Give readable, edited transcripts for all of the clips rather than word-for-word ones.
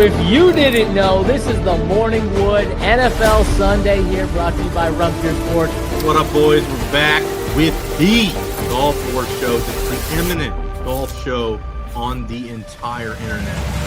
if you didn't know, this is the Morning Wood NFL Sunday here, brought to you by Rumpier Sports. What up, boys? We're back with the Golf Wars Show, the preeminent golf show on the entire internet.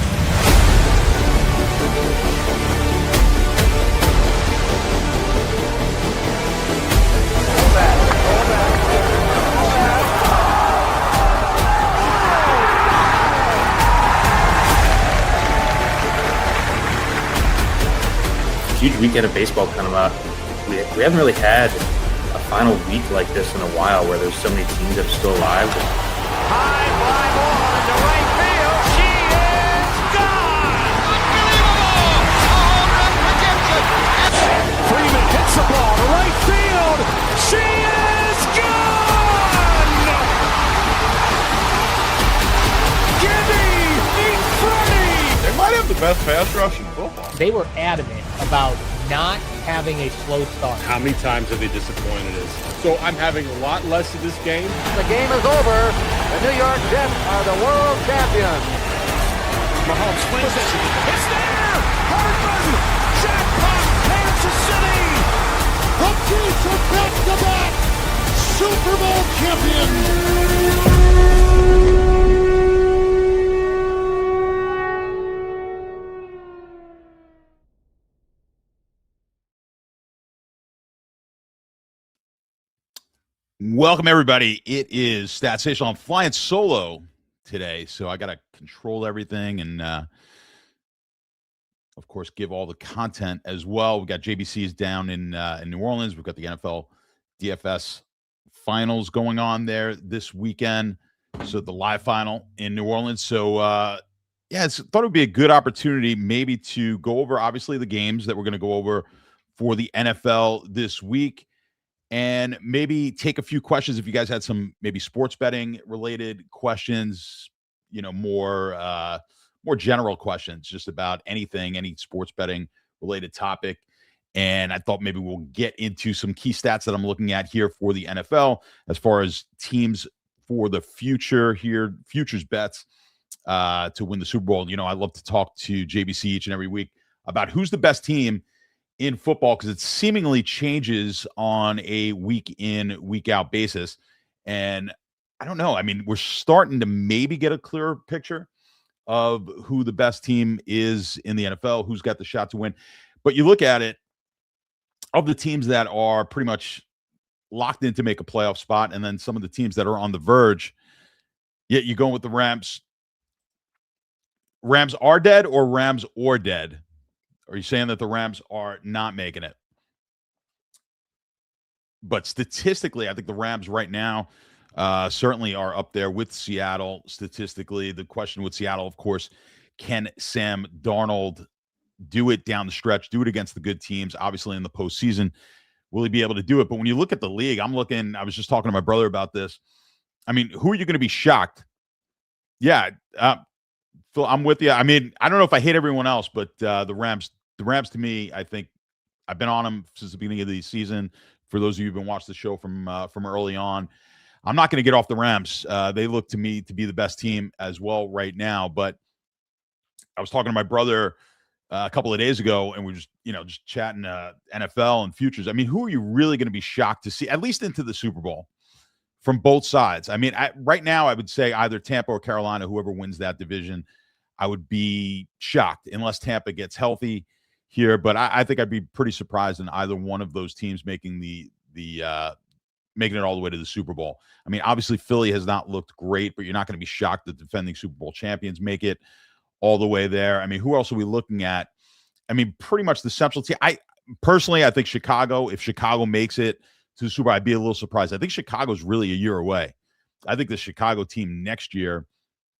Huge weekend of baseball coming up. We haven't really had a final week like this in a while where there's so many teams that are still alive. High fly ball into right field. She is gone! Unbelievable! A home run for Gibson. Freeman hits the ball to right field. She is gone! Gibby Freddie! They might have the best pass rush in football. They were adamant about not having a slow start. How many times have they disappointed us? So I'm having a lot less of this game. The game is over. The New York Jets are the world champions. Mahomes swings it. It's there! Hardman! Jackpot! Kansas City! The Chiefs are back-to-back Super Bowl champions! Welcome, everybody. It is StatStation. I'm flying solo today, so I got to control everything and, of course, give all the content as well. We got JBC's down in New Orleans. We've got the NFL DFS finals going on there this weekend, so the live final in New Orleans. So, I thought it would be a good opportunity maybe to go over, obviously, the games that we're going to go over for the NFL this week. And maybe take a few questions if you guys had some maybe sports betting related questions, more general questions just about anything, any sports betting related topic. And I thought maybe we'll get into some key stats that I'm looking at here for the NFL as far as teams for the future here, futures bets to win the Super Bowl. I love to talk to JBC each and every week about who's the best team in football, because it seemingly changes on a week in, week out basis. And I don't know. I mean, we're starting to maybe get a clearer picture of who the best team is in the NFL, who's got the shot to win. But you look at it, of the teams that are pretty much locked in to make a playoff spot, and then some of the teams that are on the verge, yet you go with the Rams. Rams are dead or Rams or dead? Are you saying that the Rams are not making it? But statistically, I think the Rams right now certainly are up there with Seattle statistically. The question with Seattle, of course, can Sam Darnold do it down the stretch, do it against the good teams, obviously in the postseason? Will he be able to do it? But when you look at the league, I was just talking to my brother about this. I mean, who are you going to be shocked? Yeah, Phil, I'm with you. I mean, I don't know if I hate everyone else, but the Rams to me, I think I've been on them since the beginning of the season. For those of you who've been watching the show from early on, I'm not going to get off the Rams. They look to me to be the best team as well right now. But I was talking to my brother a couple of days ago, and we were just chatting NFL and futures. I mean, who are you really going to be shocked to see, at least into the Super Bowl, from both sides? I mean, right now, I would say either Tampa or Carolina, whoever wins that division, I would be shocked unless Tampa gets healthy here. But I think I'd be pretty surprised in either one of those teams making making it all the way to the Super Bowl. I mean, obviously Philly has not looked great, but you're not going to be shocked that defending Super Bowl champions make it all the way there. I mean, who else are we looking at? I mean, pretty much the central team. I think Chicago, if Chicago makes it to the Super Bowl, I'd be a little surprised. I think Chicago's really a year away. I think the Chicago team next year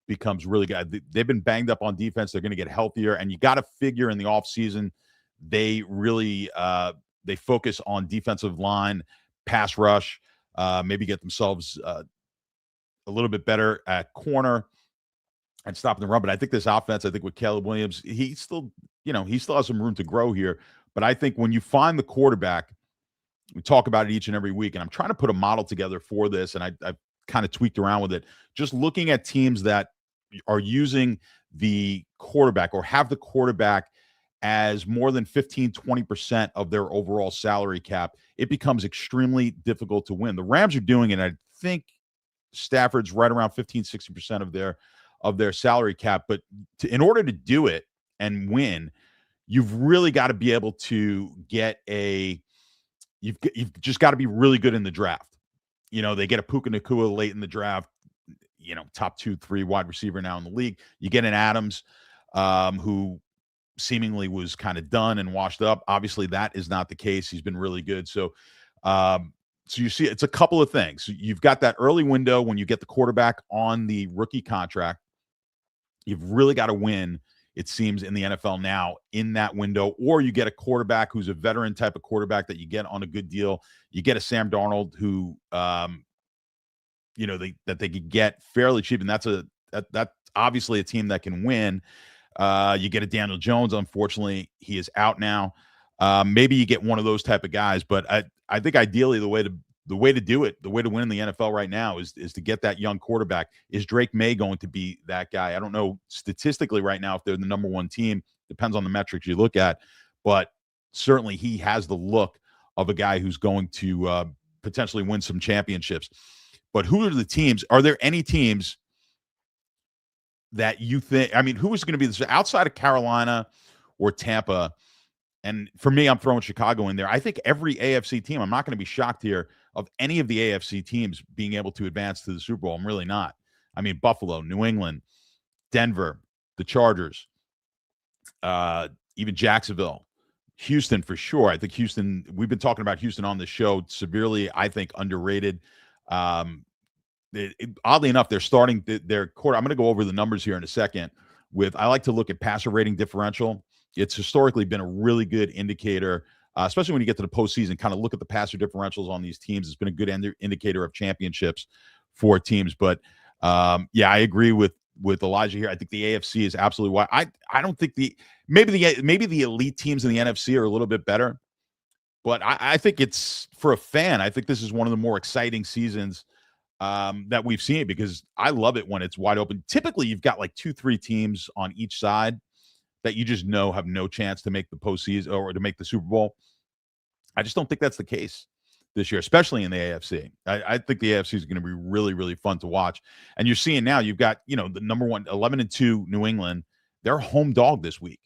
becomes really good. They've been banged up on defense. They're going to get healthier, and you got to figure in the offseason, they really they focus on defensive line, pass rush, maybe get themselves a little bit better at corner and stopping the run. But I think this offense, with Caleb Williams, he still has some room to grow here. But I think when you find the quarterback, we talk about it each and every week, and I'm trying to put a model together for this, and I've kind of tweaked around with it. Just looking at teams that, are using the quarterback or have the quarterback as more than 15-20% of their overall salary cap, it becomes extremely difficult to win. The Rams are doing it. I think Stafford's right around 15-60% of their salary cap, but in order to do it and win, you've really got to be able to get you've just got to be really good in the draft. They get a Puka Nacua late in the draft, top 2-3 wide receiver now in the league. You get an Adams, who seemingly was kind of done and washed up. Obviously, that is not the case. He's been really good. So you see, it's a couple of things. You've got that early window when you get the quarterback on the rookie contract. You've really got to win, it seems, in the NFL now in that window, or you get a quarterback who's a veteran type of quarterback that you get on a good deal. You get a Sam Darnold who, that they could get fairly cheap, and that's obviously a team that can win. You get a Daniel Jones. Unfortunately, he is out now. Maybe you get one of those type of guys, but I think ideally the way to do it, the way to win in the NFL right now is to get that young quarterback. Is Drake May going to be that guy? I don't know statistically right now if they're the number one team. Depends on the metrics you look at, but certainly he has the look of a guy who's going to potentially win some championships. But who are the teams? Are there any teams that you think, who is going to be this outside of Carolina or Tampa? And for me, I'm throwing Chicago in there. I think every AFC team, I'm not going to be shocked here of any of the AFC teams being able to advance to the Super Bowl. I'm really not. Buffalo, New England, Denver, the Chargers, even Jacksonville, Houston for sure. I think Houston, we've been talking about Houston on the show, severely, I think, underrated. Oddly enough, they're starting their quarter. I'm going to go over the numbers here in a second. I like to look at passer rating differential. It's historically been a really good indicator, especially when you get to the postseason. Kind of look at the passer differentials on these teams. It's been a good indicator of championships for teams. But I agree with Elijah here. I think the AFC is absolutely why. I don't think maybe the elite teams in the NFC are a little bit better, but I think it's, for a fan, I think this is one of the more exciting seasons that we've seen, because I love it when it's wide open. Typically, you've got like 2-3 teams on each side that you just know have no chance to make the postseason or to make the Super Bowl. I just don't think that's the case this year, especially in the AFC. I think the AFC is going to be really, really fun to watch. And you're seeing now, you've got, the number one, 11-2 New England. They're home dog this week.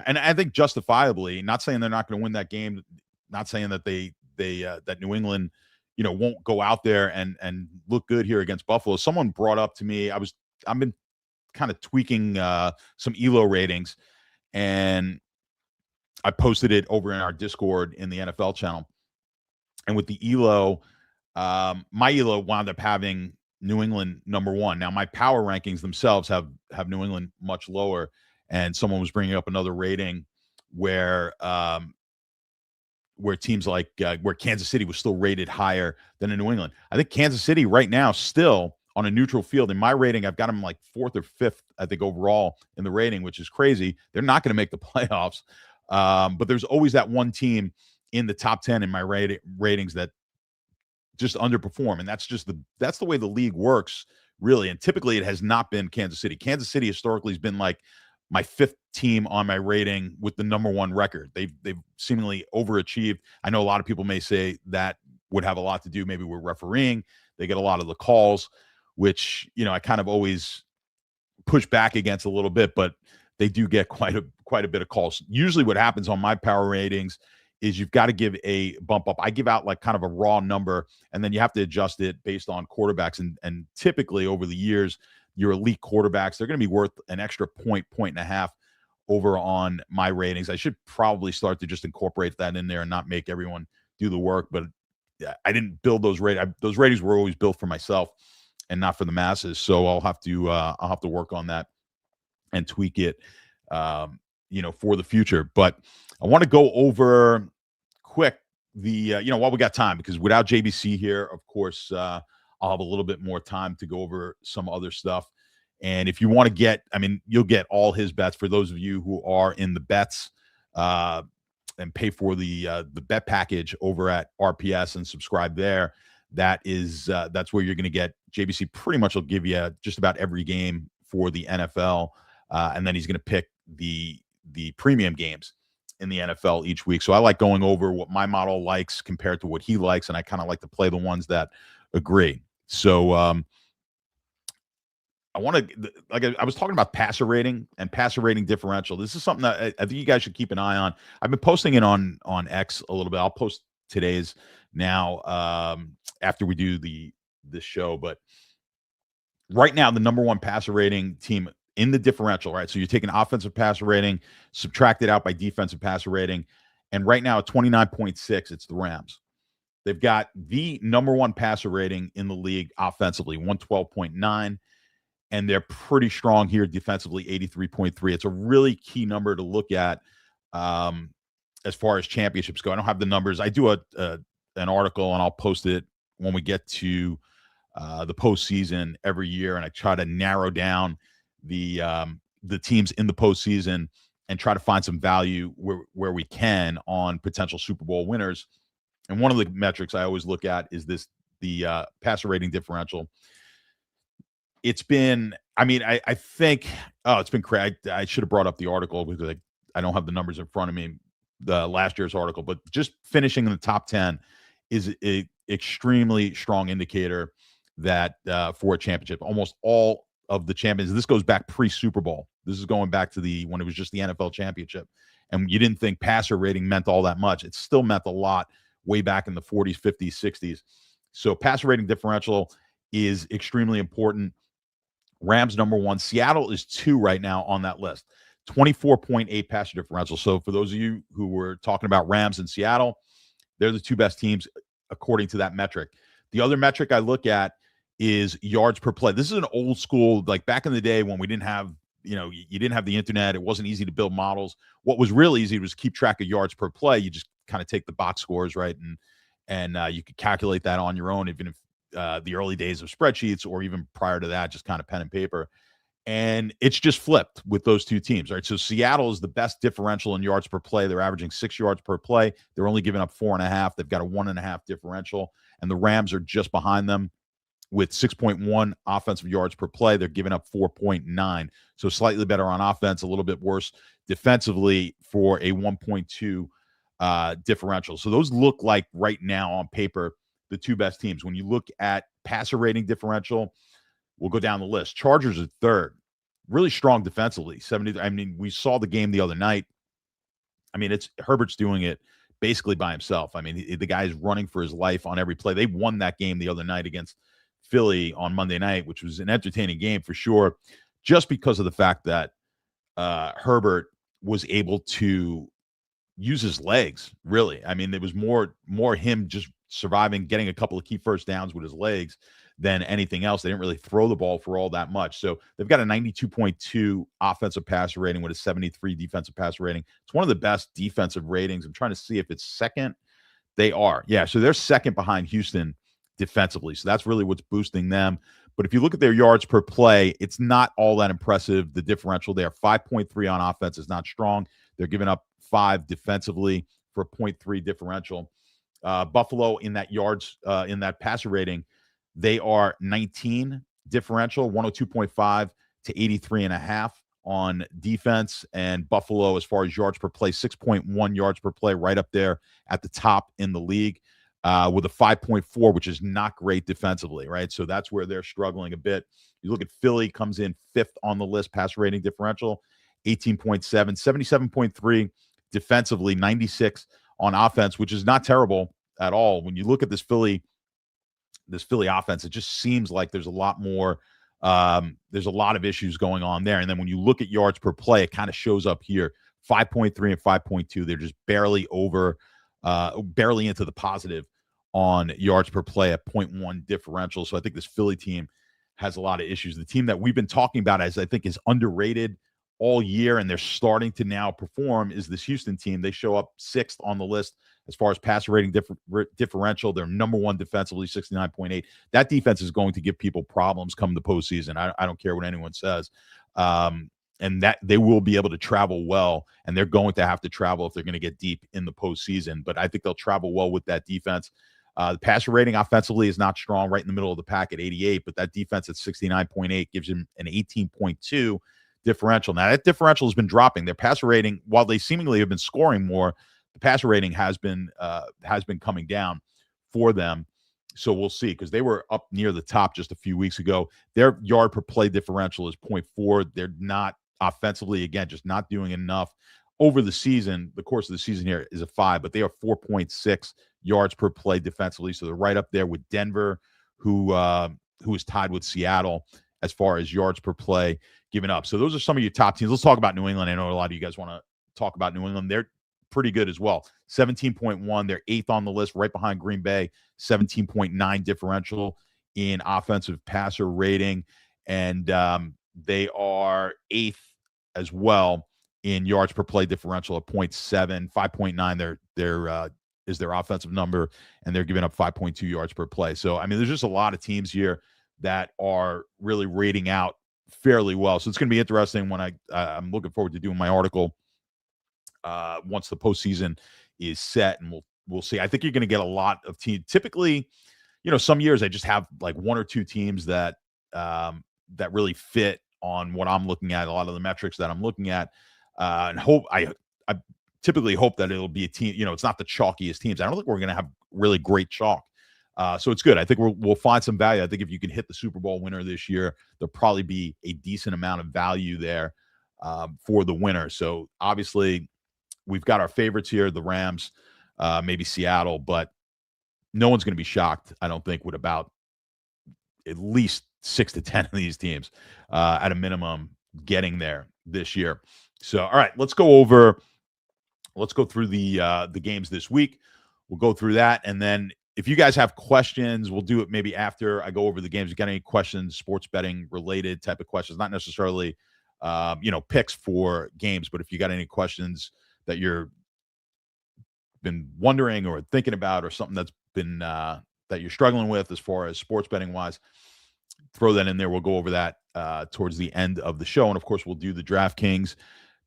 And I think justifiably, not saying they're not going to win that game, not saying that that New England, won't go out there and look good here against Buffalo. Someone brought up to me, I've been kind of tweaking some ELO ratings, and I posted it over in our Discord in the NFL channel. And with the ELO, my ELO wound up having New England number one. Now, my power rankings themselves have New England much lower, and someone was bringing up another rating where teams like where Kansas City was still rated higher than in New England. I think Kansas City right now still on a neutral field. In my rating, I've got them like 4th or 5th, I think, overall in the rating, which is crazy. They're not going to make the playoffs. But there's always that one team in the top 10 in my ratings that just underperform. And that's the way the league works, really. And typically it has not been Kansas City. Kansas City historically has been like my 5th team on my rating with the number one record. They've seemingly overachieved. I know a lot of people may say that would have a lot to do maybe with refereeing. They get a lot of the calls, which, I kind of always push back against a little bit, but they do get quite a bit of calls. Usually what happens on my power ratings is you've got to give a bump up. I give out like kind of a raw number, and then you have to adjust it based on quarterbacks. And typically over the years, your elite quarterbacks, they're going to be worth an extra point and a half over on my ratings. I should probably start to just incorporate that in there and not make everyone do the work. But I didn't build those ratings. Those ratings were always built for myself and not for the masses. So I'll have to work on that and tweak it, for the future. But I want to go over quick while we got time, because without JBC here, of course, I'll have a little bit more time to go over some other stuff. And if you want to get, you'll get all his bets for those of you who are in the bets and pay for the bet package over at RPS and subscribe there. That's where you're going to get JBC. Pretty much will give you just about every game for the NFL, and then he's going to pick the premium games in the NFL each week. So I like going over what my model likes compared to what he likes, and I kind of like to play the ones that agree. So I want to, like I was talking about passer rating and passer rating differential. This is something that I think you guys should keep an eye on. I've been posting it on X a little bit. I'll post today's now after we do this show. But right now, the number one passer rating team in the differential, right? So you're taking offensive passer rating, subtract it out by defensive passer rating. And right now at 29.6, it's the Rams. They've got the number one passer rating in the league offensively, 112.9. And they're pretty strong here defensively, 83.3. It's a really key number to look at as far as championships go. I don't have the numbers. I do an article, and I'll post it when we get to the postseason every year, and I try to narrow down the teams in the postseason and try to find some value where we can on potential Super Bowl winners. And one of the metrics I always look at is the passer rating differential. It's been, I think, it's been crazy. I should have brought up the article because I don't have the numbers in front of me, the last year's article, but just finishing in the top 10 is an extremely strong indicator that for a championship. Almost all of the champions, this goes back pre-Super Bowl. This is going back to when it was just the NFL championship. And you didn't think passer rating meant all that much. It still meant a lot way back in the 40s, 50s, 60s. So passer rating differential is extremely important. Rams number one. Seattle is 2 right now on that list. 24.8 passer differential. So for those of you who were talking about Rams and Seattle, they're the 2 best teams according to that metric. The other metric I look at is yards per play. This is an old school, like back in the day when we didn't have, you didn't have the internet. It wasn't easy to build models. What was real easy was keep track of yards per play. You just kind of take the box scores, right? And you could calculate that on your own, even if the early days of spreadsheets or even prior to that, just kind of pen and paper. And it's just flipped with those 2 teams, right? So Seattle is the best differential in yards per play. They're averaging 6 yards per play. They're only giving up 4.5. They've got a 1.5 differential. And the Rams are just behind them with 6.1 offensive yards per play. They're giving up 4.9. So slightly better on offense, a little bit worse defensively for a 1.2 differential. So those look like right now on paper the 2 best teams. When you look at passer rating differential, we'll go down the list. Chargers are 3rd. Really strong defensively. 70. We saw the game the other night. It's Herbert's doing it basically by himself. The guy's running for his life on every play. They won that game the other night against Philly on Monday night, which was an entertaining game for sure, just because of the fact that Herbert was able to use his legs, really. It was more him just surviving, getting a couple of key first downs with his legs than anything else. They didn't really throw the ball for all that much. So they've got a 92.2 offensive passer rating with a 73 defensive passer rating. It's one of the best defensive ratings. I'm trying to see if it's second. They are. Yeah, so they're second behind Houston defensively. So that's really what's boosting them. But if you look at their yards per play, it's not all that impressive. The differential there, 5.3 on offense is not strong. They're giving up 5 defensively for a 0.3 differential. Buffalo in that yards, in that passer rating, they are 19 differential, 102.5 to 83.5 on defense. And Buffalo, as far as yards per play, 6.1 yards per play, right up there at the top in the league, with a 5.4, which is not great defensively, right? So that's where they're struggling a bit. You look at Philly, comes in 5th on the list, passer rating differential, 18.7, 77.3 defensively, 96 on offense, which is not terrible at all. When you look at this Philly offense, it just seems like there's a lot more, there's a lot of issues going on there. And then when you look at yards per play, it kind of shows up here, 5.3 and 5.2. They're just barely into the positive on yards per play at 0.1 differential. So I think this Philly team has a lot of issues. The team that we've been talking about, as I think, is underrated all year, and they're starting to now perform, is this Houston team. They show up 6th on the list as far as passer rating differential. They're number 1 defensively, 69.8. That defense is going to give people problems come the postseason. I don't care what anyone says. And that they will be able to travel well, and they're going to have to travel if they're going to get deep in the postseason. But I think they'll travel well with that defense. The passer rating offensively is not strong, right in the middle of the pack at 88, but that defense at 69.8 gives him an 18.2 differential. Now, that differential has been dropping. Their passer rating, while they seemingly have been scoring more, the passer rating has been coming down for them. So we'll see, because they were up near the top just a few weeks ago. Their yard per play differential is 0.4. They're not offensively, again, just not doing enough. Over the season, the course of the season here is a 5, but they are 4.6 yards per play defensively. So they're right up there with Denver, who is tied with Seattle as far as yards per play given up. So those are some of your top teams. Let's talk about New England. I know a lot of you guys want to talk about New England. They're pretty good as well. 17.1. They're 8th on the list, right behind Green Bay. 17.9 differential in offensive passer rating. And they are 8th as well in yards per play differential at 0.7. 5.9 is their offensive number, and they're giving up 5.2 yards per play. So, I mean, there's just a lot of teams here that are really rating out fairly well. So it's going to be interesting when I'm looking forward to doing my article once the postseason is set, and we'll see. I think you're going to get a lot of teams. Typically, some years I just have like one or two teams that really fit on what I'm looking at, a lot of the metrics that I'm looking at, and I typically hope that it'll be a team. It's not the chalkiest teams. I don't think we're going to have really great chalk. So it's good. I think we'll find some value. I think if you can hit the Super Bowl winner this year, there'll probably be a decent amount of value there for the winner. So obviously, we've got our favorites here, the Rams, maybe Seattle, but no one's going to be shocked, I don't think, with about at least 6 to 10 of these teams at a minimum getting there this year. So, all right, let's go through the games this week. We'll go through that, and then if you guys have questions, we'll do it maybe after I go over the games. If you got any questions, sports betting related type of questions, not necessarily picks for games, but if you got any questions that you're been wondering or thinking about, or something that's been that you're struggling with as far as sports betting wise, throw that in there. We'll go over that towards the end of the show, and of course, we'll do the DraftKings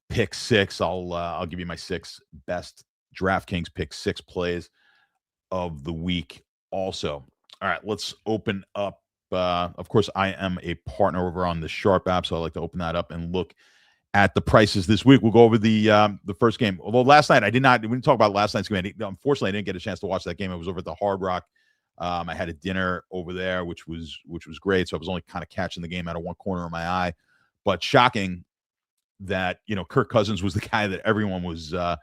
pick 6. I'll give you my 6 best DraftKings pick 6 plays of the week also. All right, let's open up. Of course, I am a partner over on the Sharp app, so I like to open that up and look at the prices this week. We'll go over the first game. Although last night we didn't talk about last night's game. Unfortunately, I didn't get a chance to watch that game. I was over at the Hard Rock. I had a dinner over there, which was great. So I was only kind of catching the game out of one corner of my eye. But shocking that Kirk Cousins was the guy that everyone was the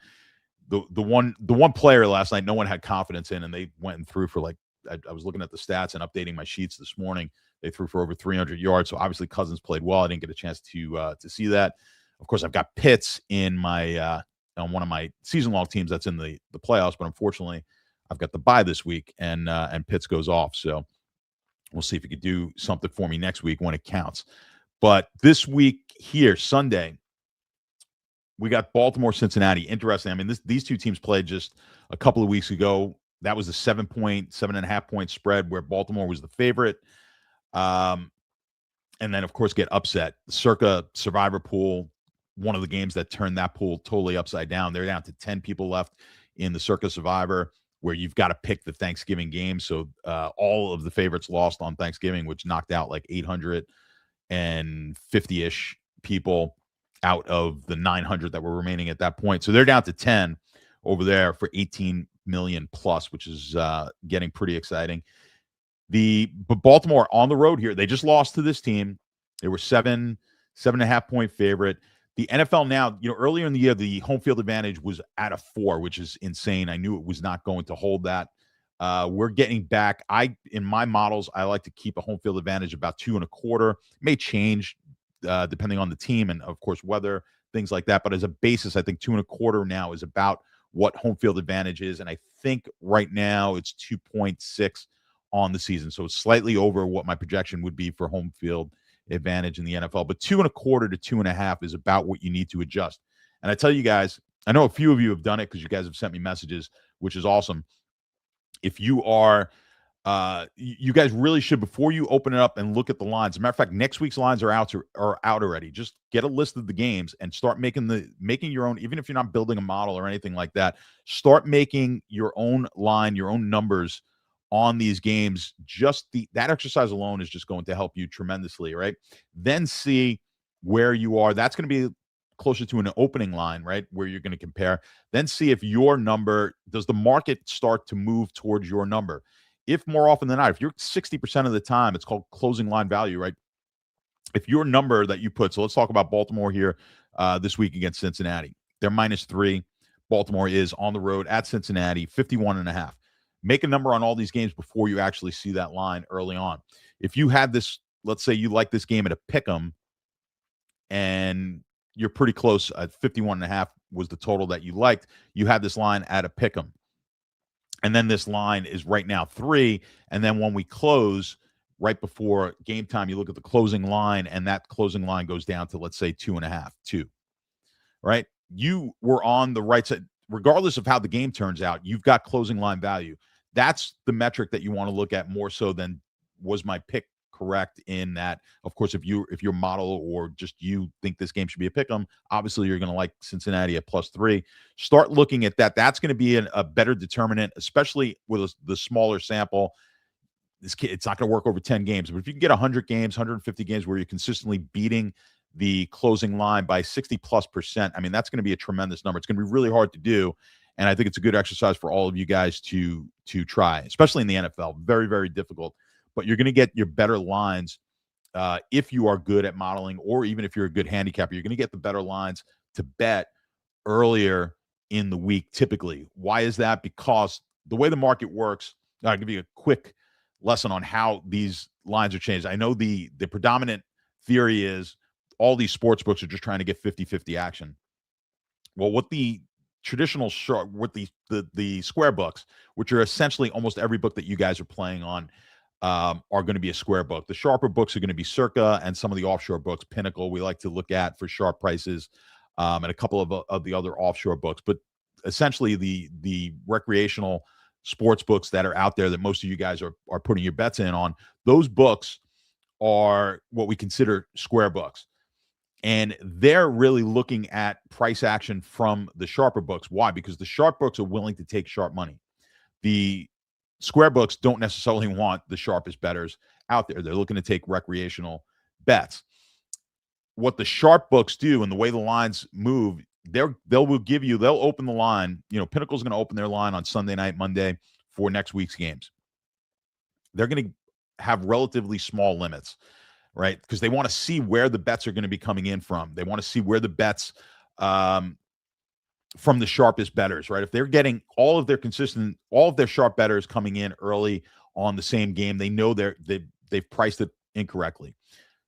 one player last night no one had confidence in, and they went and threw for I was looking at the stats and updating my sheets this morning. They threw for over 300 yards. So obviously Cousins played well. I didn't get a chance to see that. Of course, I've got Pitts in my on one of my season-long teams that's in the playoffs, but unfortunately, I've got the bye this week, and Pitts goes off. So we'll see if he could do something for me next week when it counts. But this week here, Sunday, we got Baltimore, Cincinnati. Interesting. I mean, these two teams played just a couple of weeks ago. That was a 7.5 point spread where Baltimore was the favorite. And then, of course, get upset. Circa Survivor Pool, one of the games that turned that pool totally upside down. They're down to 10 people left in the Circa Survivor, where you've got to pick the Thanksgiving game. So all of the favorites lost on Thanksgiving, which knocked out like 850-ish people out of the 900 that were remaining at that point. So they're down to 10 over there for 18 million plus, which is getting pretty exciting. But Baltimore on the road here, they just lost to this team. They were 7.5 point favorite. The NFL now, earlier in the year, the home field advantage was at a 4, which is insane. I knew it was not going to hold that. We're getting back. In my models, I like to keep a home field advantage about 2.25. It may change depending on the team and, of course, weather, things like that. But as a basis, I think 2.25 now is about what home field advantage is. And I think right now it's 2.6 on the season. So it's slightly over what my projection would be for home field advantage in the NFL. But 2.25 to 2.5 is about what you need to adjust. And I tell you guys, I know a few of you have done it because you guys have sent me messages, which is awesome. If you are you guys really should, before you open it up and look at the lines. As a matter of fact, next week's lines are out already. Just get a list of the games and start making your own, even if you're not building a model or anything like that. Start making your own line, your own numbers on these games, just that exercise alone is just going to help you tremendously, right? Then see where you are. That's going to be closer to an opening line, right? Where you're going to compare. Then see if your number, does the market start to move towards your number? If more often than not, if you're 60% of the time, it's called closing line value, right? If your number that you put, so let's talk about Baltimore here this week against Cincinnati. They're -3. Baltimore is on the road at Cincinnati, 51.5. Make a number on all these games before you actually see that line early on. If you had this, let's say you like this game at a pick 'em, and you're pretty close at 51.5 was the total that you liked. You had this line at a pick 'em. And then this line is right now 3. And then when we close right before game time, you look at the closing line, and that closing line goes down to, let's say, 2.5, 2. Right? You were on the right side. Regardless of how the game turns out, you've got closing line value. That's the metric that you want to look at more so than was my pick correct in that. Of course, if your model or just you think this game should be a pick 'em, obviously you're going to like Cincinnati at +3. Start looking at that. That's going to be a better determinant, especially with the smaller sample. It's not going to work over 10 games, but if you can get 100 games, 150 games where you're consistently beating the closing line by 60+%, I mean, that's going to be a tremendous number. It's going to be really hard to do. And I think it's a good exercise for all of you guys to try, especially in the NFL. Very, very difficult. But you're going to get your better lines if you are good at modeling, or even if you're a good handicapper. You're going to get the better lines to bet earlier in the week typically. Why is that? Because the way the market works, I'll give you a quick lesson on how these lines are changed. I know the predominant theory is all these sports books are just trying to get 50-50 action. Well, what the traditional with the square books, which are essentially almost every book that you guys are playing on, are going to be a square book. The sharper books are going to be Circa, and some of the offshore books, Pinnacle, we like to look at for sharp prices, and a couple of the other offshore books. But essentially the recreational sports books that are out there that most of you guys are putting your bets in on, those books are what we consider square books. And they're really looking at price action from the sharper books. Why? Because the sharp books are willing to take sharp money. The square books don't necessarily want the sharpest bettors out there. They're looking to take recreational bets. What the sharp books do, and the way the lines move, they'll open the line. Pinnacle's going to open their line on Sunday night, Monday for next week's games. They're going to have relatively small limits, right? Because they want to see where the bets are going to be coming in from. They want to see where the bets from the sharpest bettors, right? If they're getting all of their sharp bettors coming in early on the same game, they know they've priced it incorrectly.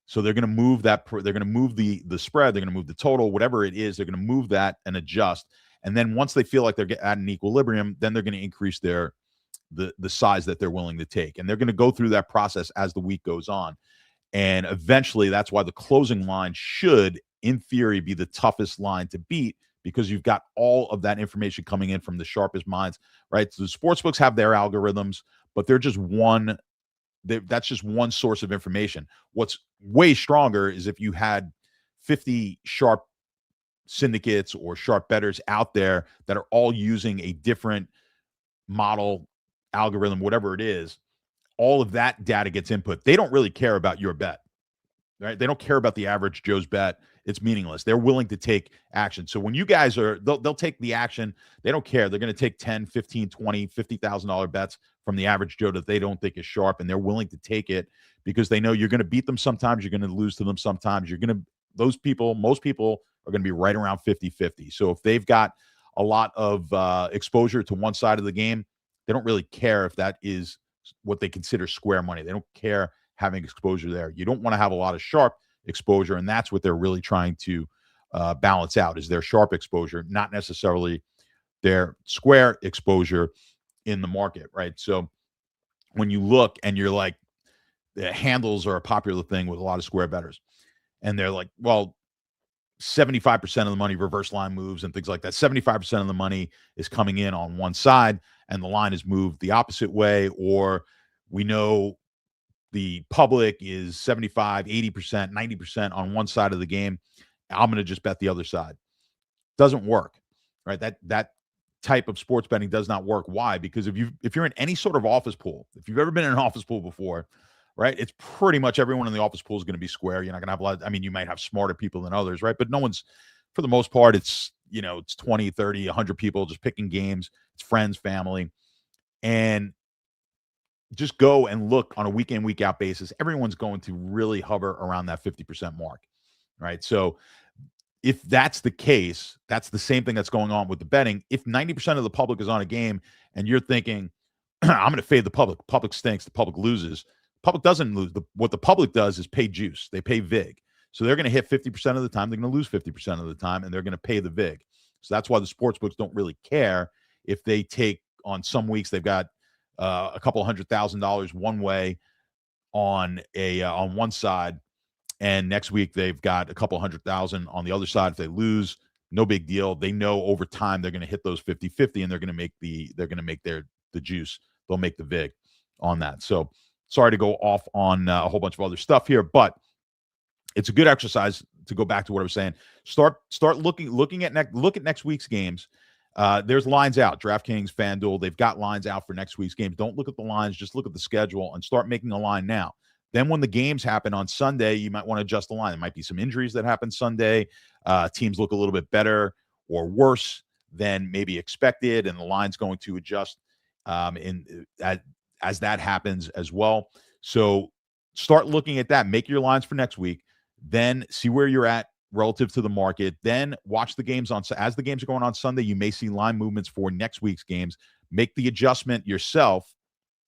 So they're going to move that. They're going to move the spread. They're going to move the total, whatever it is. They're going to move that and adjust. And then once they feel like they're at an equilibrium, then they're going to increase the size that they're willing to take. And they're going to go through that process as the week goes on. And eventually, that's why the closing line should, in theory, be the toughest line to beat, because you've got all of that information coming in from the sharpest minds, right? So the sportsbooks have their algorithms, but they're just one. That's just one source of information. What's way stronger is if you had 50 sharp syndicates or sharp bettors out there that are all using a different model, algorithm, whatever it is. All of that data gets input. They don't really care about your bet, right? They don't care about the average Joe's bet. It's meaningless. They're willing to take action. So when you guys they'll take the action. They don't care. They're going to take 10, 15, 20, $50,000 bets from the average Joe that they don't think is sharp, and they're willing to take it because they know you're going to beat them sometimes. You're going to lose to them sometimes. Most people are going to be right around 50-50. So if they've got a lot of exposure to one side of the game, they don't really care if that is what they consider square money. They don't care having exposure there. You don't want to have a lot of sharp exposure, and that's what they're really trying to balance out, is their sharp exposure, not necessarily their square exposure in the market, right? So when you look and you're like, the handles are a popular thing with a lot of square bettors, and they're like, well, 75% of the money reverse line moves and things like that. 75% of the money is coming in on one side and the line is moved the opposite way. Or we know the public is 75, 80%, 90% on one side of the game. I'm going to just bet the other side. Doesn't work, right? That type of sports betting does not work. Why? Because if you're in any sort of office pool, if you've ever been in an office pool before, right, it's pretty much everyone in the office pool is going to be square. You're not going to have a lot. I mean, you might have smarter people than others, right? But no one's, for the most part, it's, it's 20, 30, 100 people just picking games. It's friends, family. And just go and look on a week in, week out basis. Everyone's going to really hover around that 50% mark, right? So if that's the case, that's the same thing that's going on with the betting. If 90% of the public is on a game and you're thinking, I'm going to fade the public stinks, the public loses. Public doesn't lose. What the public does is pay juice. They pay VIG. So they're going to hit 50% of the time. They're going to lose 50% of the time, and they're going to pay the VIG. So that's why the sports books don't really care if they take, on some weeks, they've got a couple $100,000 one way on one side, and next week they've got a couple $100,000 on the other side. If they lose, no big deal. They know over time they're going to hit those 50-50, and they're going to make the juice. They'll make the VIG on that. So sorry to go off on a whole bunch of other stuff here, but it's a good exercise to go back to what I was saying. Start looking at next week's games. There's lines out. DraftKings, FanDuel, they've got lines out for next week's games. Don't look at the lines, just look at the schedule and start making a line now. Then when the games happen on Sunday, you might want to adjust the line. There might be some injuries that happen Sunday. Teams look a little bit better or worse than maybe expected, and the line's going to adjust as that happens as well. So start looking at that. Make your lines for next week. Then see where you're at relative to the market. Then watch the games as the games are going on Sunday. You may see line movements for next week's games. Make the adjustment yourself,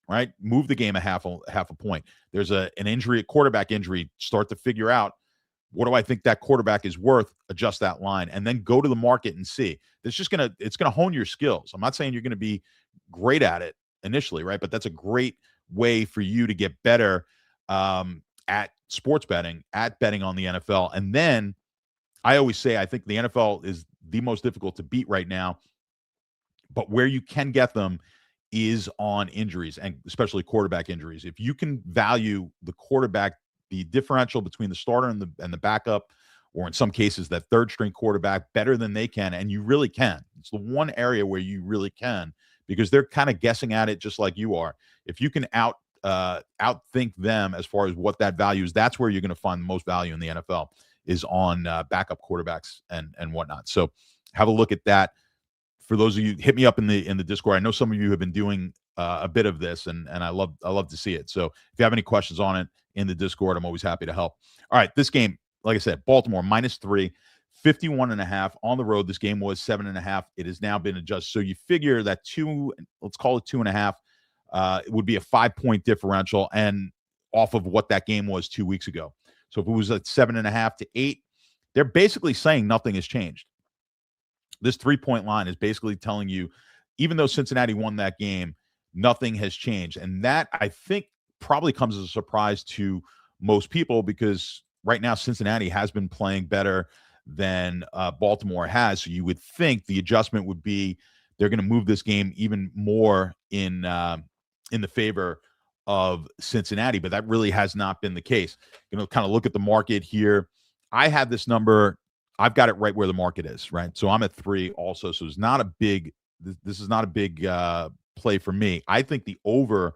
right? Move the game a half a point. There's an injury, a quarterback injury. Start to figure out, what do I think that quarterback is worth? Adjust that line, and then go to the market and see. It's gonna hone your skills. I'm not saying you're gonna be great at it initially, right? But that's a great way for you to get better at sports betting, at betting on the NFL. And then I always say, I think the NFL is the most difficult to beat right now, but where you can get them is on injuries, and especially quarterback injuries. If you can value the quarterback, the differential between the starter and the backup, or in some cases that third string quarterback, better than they can, and you really can. It's the one area where you really can, because they're kind of guessing at it just like you are. If you can outthink them as far as what that value is, that's where you're going to find the most value in the NFL, is on backup quarterbacks and whatnot. So have a look at that. For those of you, hit me up in the Discord. I know some of you have been doing a bit of this, and I love to see it. So if you have any questions on it in the Discord, I'm always happy to help. All right, this game, like I said, Baltimore -3, 51.5 on the road. This game was 7.5. It has now been adjusted. So you figure that let's call it 2.5, it would be a 5-point differential, and off of what that game was 2 weeks ago. So if it was at 7.5 to 8, they're basically saying nothing has changed. This 3-point line is basically telling you, even though Cincinnati won that game, nothing has changed. And that, I think, probably comes as a surprise to most people, because right now Cincinnati has been playing better than Baltimore has. So you would think the adjustment would be they're going to move this game even more in the favor of Cincinnati, but that really has not been the case. Kind of look at the market here. I have this number. I've got it right where the market is, right? So I'm at 3 also. So it's not a big, this is not a big play for me. I think the over,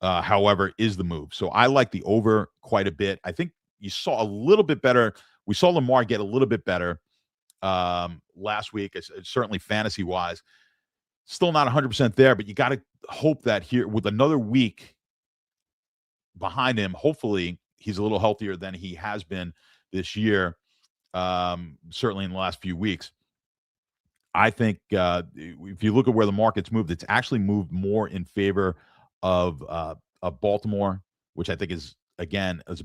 however, is the move. So I like the over quite a bit. I think you saw a little bit better. We saw Lamar get a little bit better last week, certainly fantasy-wise. Still not 100% there, but you got to hope that here, with another week behind him, hopefully he's a little healthier than he has been this year, certainly in the last few weeks. I think if you look at where the market's moved, it's actually moved more in favor of Baltimore, which I think is a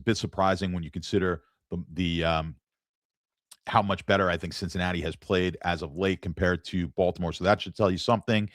bit surprising when you consider the how much better I think Cincinnati has played as of late compared to Baltimore. So that should tell you something.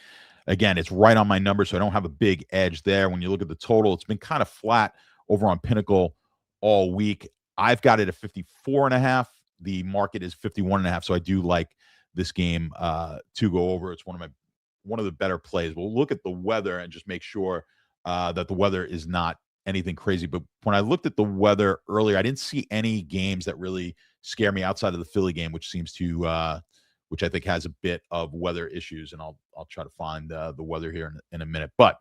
Again, it's right on my number, so I don't have a big edge there. When you look at the total, it's been kind of flat over on Pinnacle all week. I've got it at 54.5. The market is 51.5, so I do like this game to go over. It's one of the better plays. We'll look at the weather and just make sure that the weather is not anything crazy. But when I looked at the weather earlier, I didn't see any games that really scare me outside of the Philly game, which seems to which I think has a bit of weather issues, and I'll try to find the weather here in a minute. But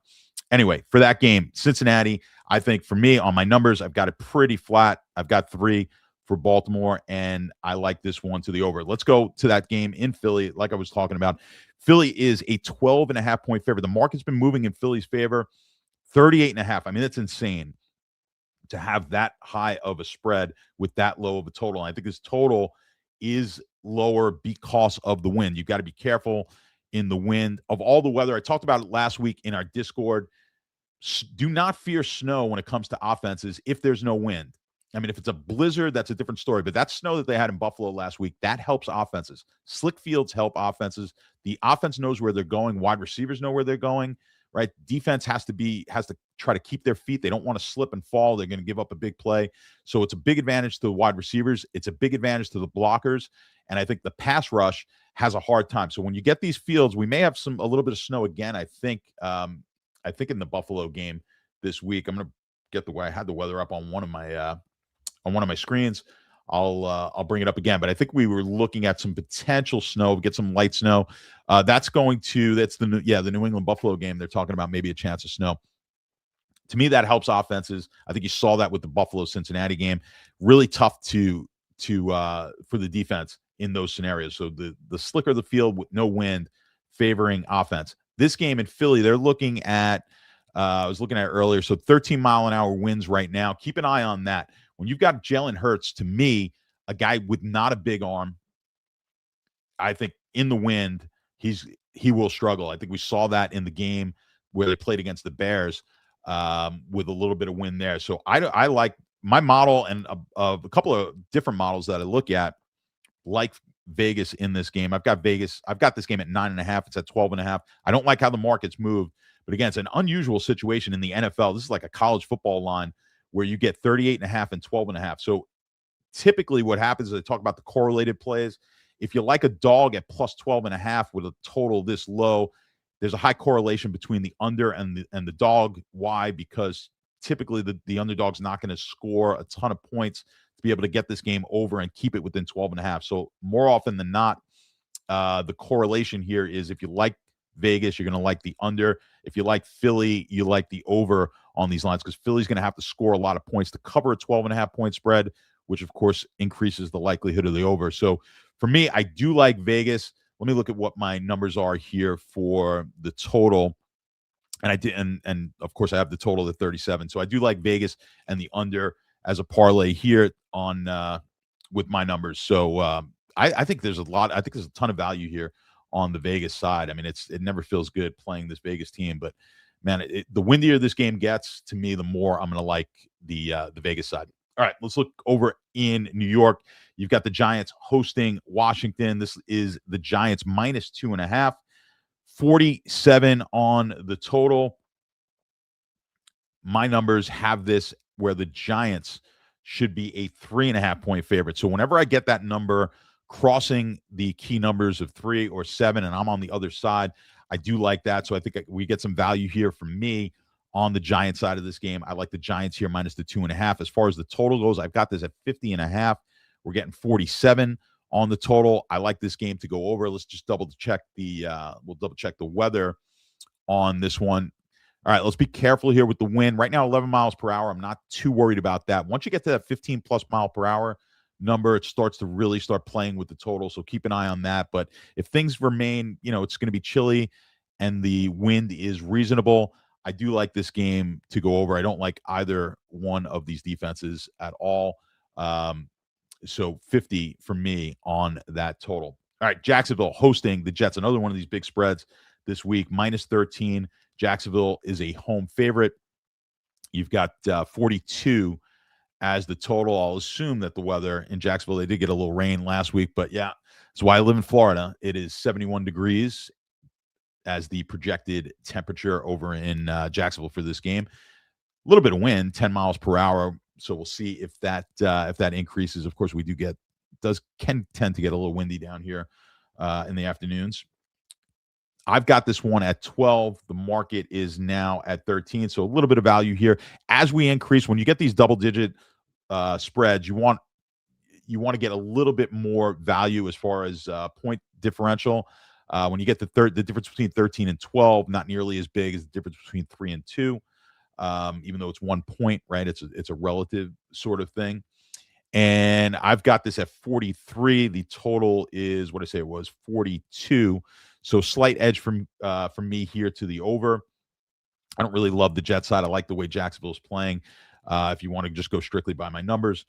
anyway, for that game, Cincinnati, I think for me on my numbers, I've got it pretty flat. I've got 3 for Baltimore, and I like this one to the over. Let's go to that game in Philly. Like I was talking about, Philly is a 12.5-point favorite. The market's been moving in Philly's favor, 38.5. I mean, that's insane to have that high of a spread with that low of a total. And I think this total is lower because of the wind. You've got to be careful in the wind. Of all the weather, I talked about it last week in our Discord. Do not fear snow when it comes to offenses if there's no wind. I mean, if it's a blizzard, that's a different story. But that snow that they had in Buffalo last week, that helps offenses. Slick fields help offenses. The offense knows where they're going. Wide receivers know where they're going, right? Defense has to try to keep their feet. They don't want to slip and fall. They're going to give up a big play. So it's a big advantage to the wide receivers. It's a big advantage to the blockers. And I think the pass rush has a hard time. So when you get these fields, we may have a little bit of snow again. I think in the Buffalo game this week. I'm going to get I had the weather up on one of my screens. I'll bring it up again, but I think we were looking at some potential snow, get some light snow. That's the New England Buffalo game. They're talking about maybe a chance of snow. To me, that helps offenses. I think you saw that with the Buffalo Cincinnati game. Really tough for the defense in those scenarios. So the slicker the field with no wind favoring offense. This game in Philly, they're looking at, I was looking at it earlier, so 13-mile-an-hour winds right now. Keep an eye on that. When you've got Jalen Hurts, to me, a guy with not a big arm, I think in the wind, he will struggle. I think we saw that in the game where they played against the Bears with a little bit of wind there. So I like my model and a couple of different models that I look at, like Vegas in this game. I've got this game at 9.5. It's at 12.5. I don't like how the market's moved, but again, it's an unusual situation in the NFL. This is like a college football line where you get 38.5 and 12.5. So typically what happens is I talk about the correlated plays. If you like a dog at plus 12.5 with a total this low, there's a high correlation between the under and the dog. Why? Because typically the underdog's not going to score a ton of points to be able to get this game over and keep it within 12.5. So more often than not, the correlation here is if you like Vegas, you're going to like the under. If you like Philly, you like the over on these lines, because Philly's going to have to score a lot of points to cover a 12.5-point spread, which of course increases the likelihood of the over. So for me, I do like Vegas. Let me look at what my numbers are here for the total. And I did, and of course I have the total at 37. So I do like Vegas and the under as a parlay here on with my numbers. So I think there's I think there's a ton of value here on the Vegas side. I mean, it never feels good playing this Vegas team, but man, the windier this game gets, to me, the more I'm going to like the Vegas side. All right, let's look over in New York. You've got the Giants hosting Washington. This is the Giants minus 2.5, 47 on the total. My numbers have this where the Giants should be a 3.5-point favorite. So whenever I get that number crossing the key numbers of 3 or 7, and I'm on the other side, I do like that. So I think we get some value here from me on the Giants side of this game. I like the Giants here minus the 2.5. As far as the total goes, I've got this at 50.5. We're getting 47 on the total. I like this game to go over. Let's just double check the weather on this one. All right, let's be careful here with the wind. Right now, 11 miles per hour. I'm not too worried about that. Once you get to that 15-plus mile per hour number, it starts to really start playing with the total. So keep an eye on that. But if things remain, it's going to be chilly and the wind is reasonable, I do like this game to go over. I don't like either one of these defenses at all. So 50 for me on that total. All right, Jacksonville hosting the Jets, another one of these big spreads this week, minus 13. Jacksonville is a home favorite. You've got 42 as the total. I'll assume that the weather in Jacksonville, they did get a little rain last week, but yeah, that's why I live in Florida. It is 71 degrees as the projected temperature over in Jacksonville for this game. A little bit of wind, 10 miles per hour. So we'll see if that increases. Of course, can tend to get a little windy down here in the afternoons. I've got this one at 12. The market is now at 13. So a little bit of value here. As we increase, when you get these double-digit spreads, you want to get a little bit more value as far as point differential. When you get the difference between 13 and 12, not nearly as big as the difference between 3 and 2. Even though it's 1 point, right? It's a relative sort of thing. And I've got this at 43. The total is what I say it was 42. So slight edge from me here to the over. I don't really love the Jet side. I like the way Jacksonville's playing. If you want to just go strictly by my numbers,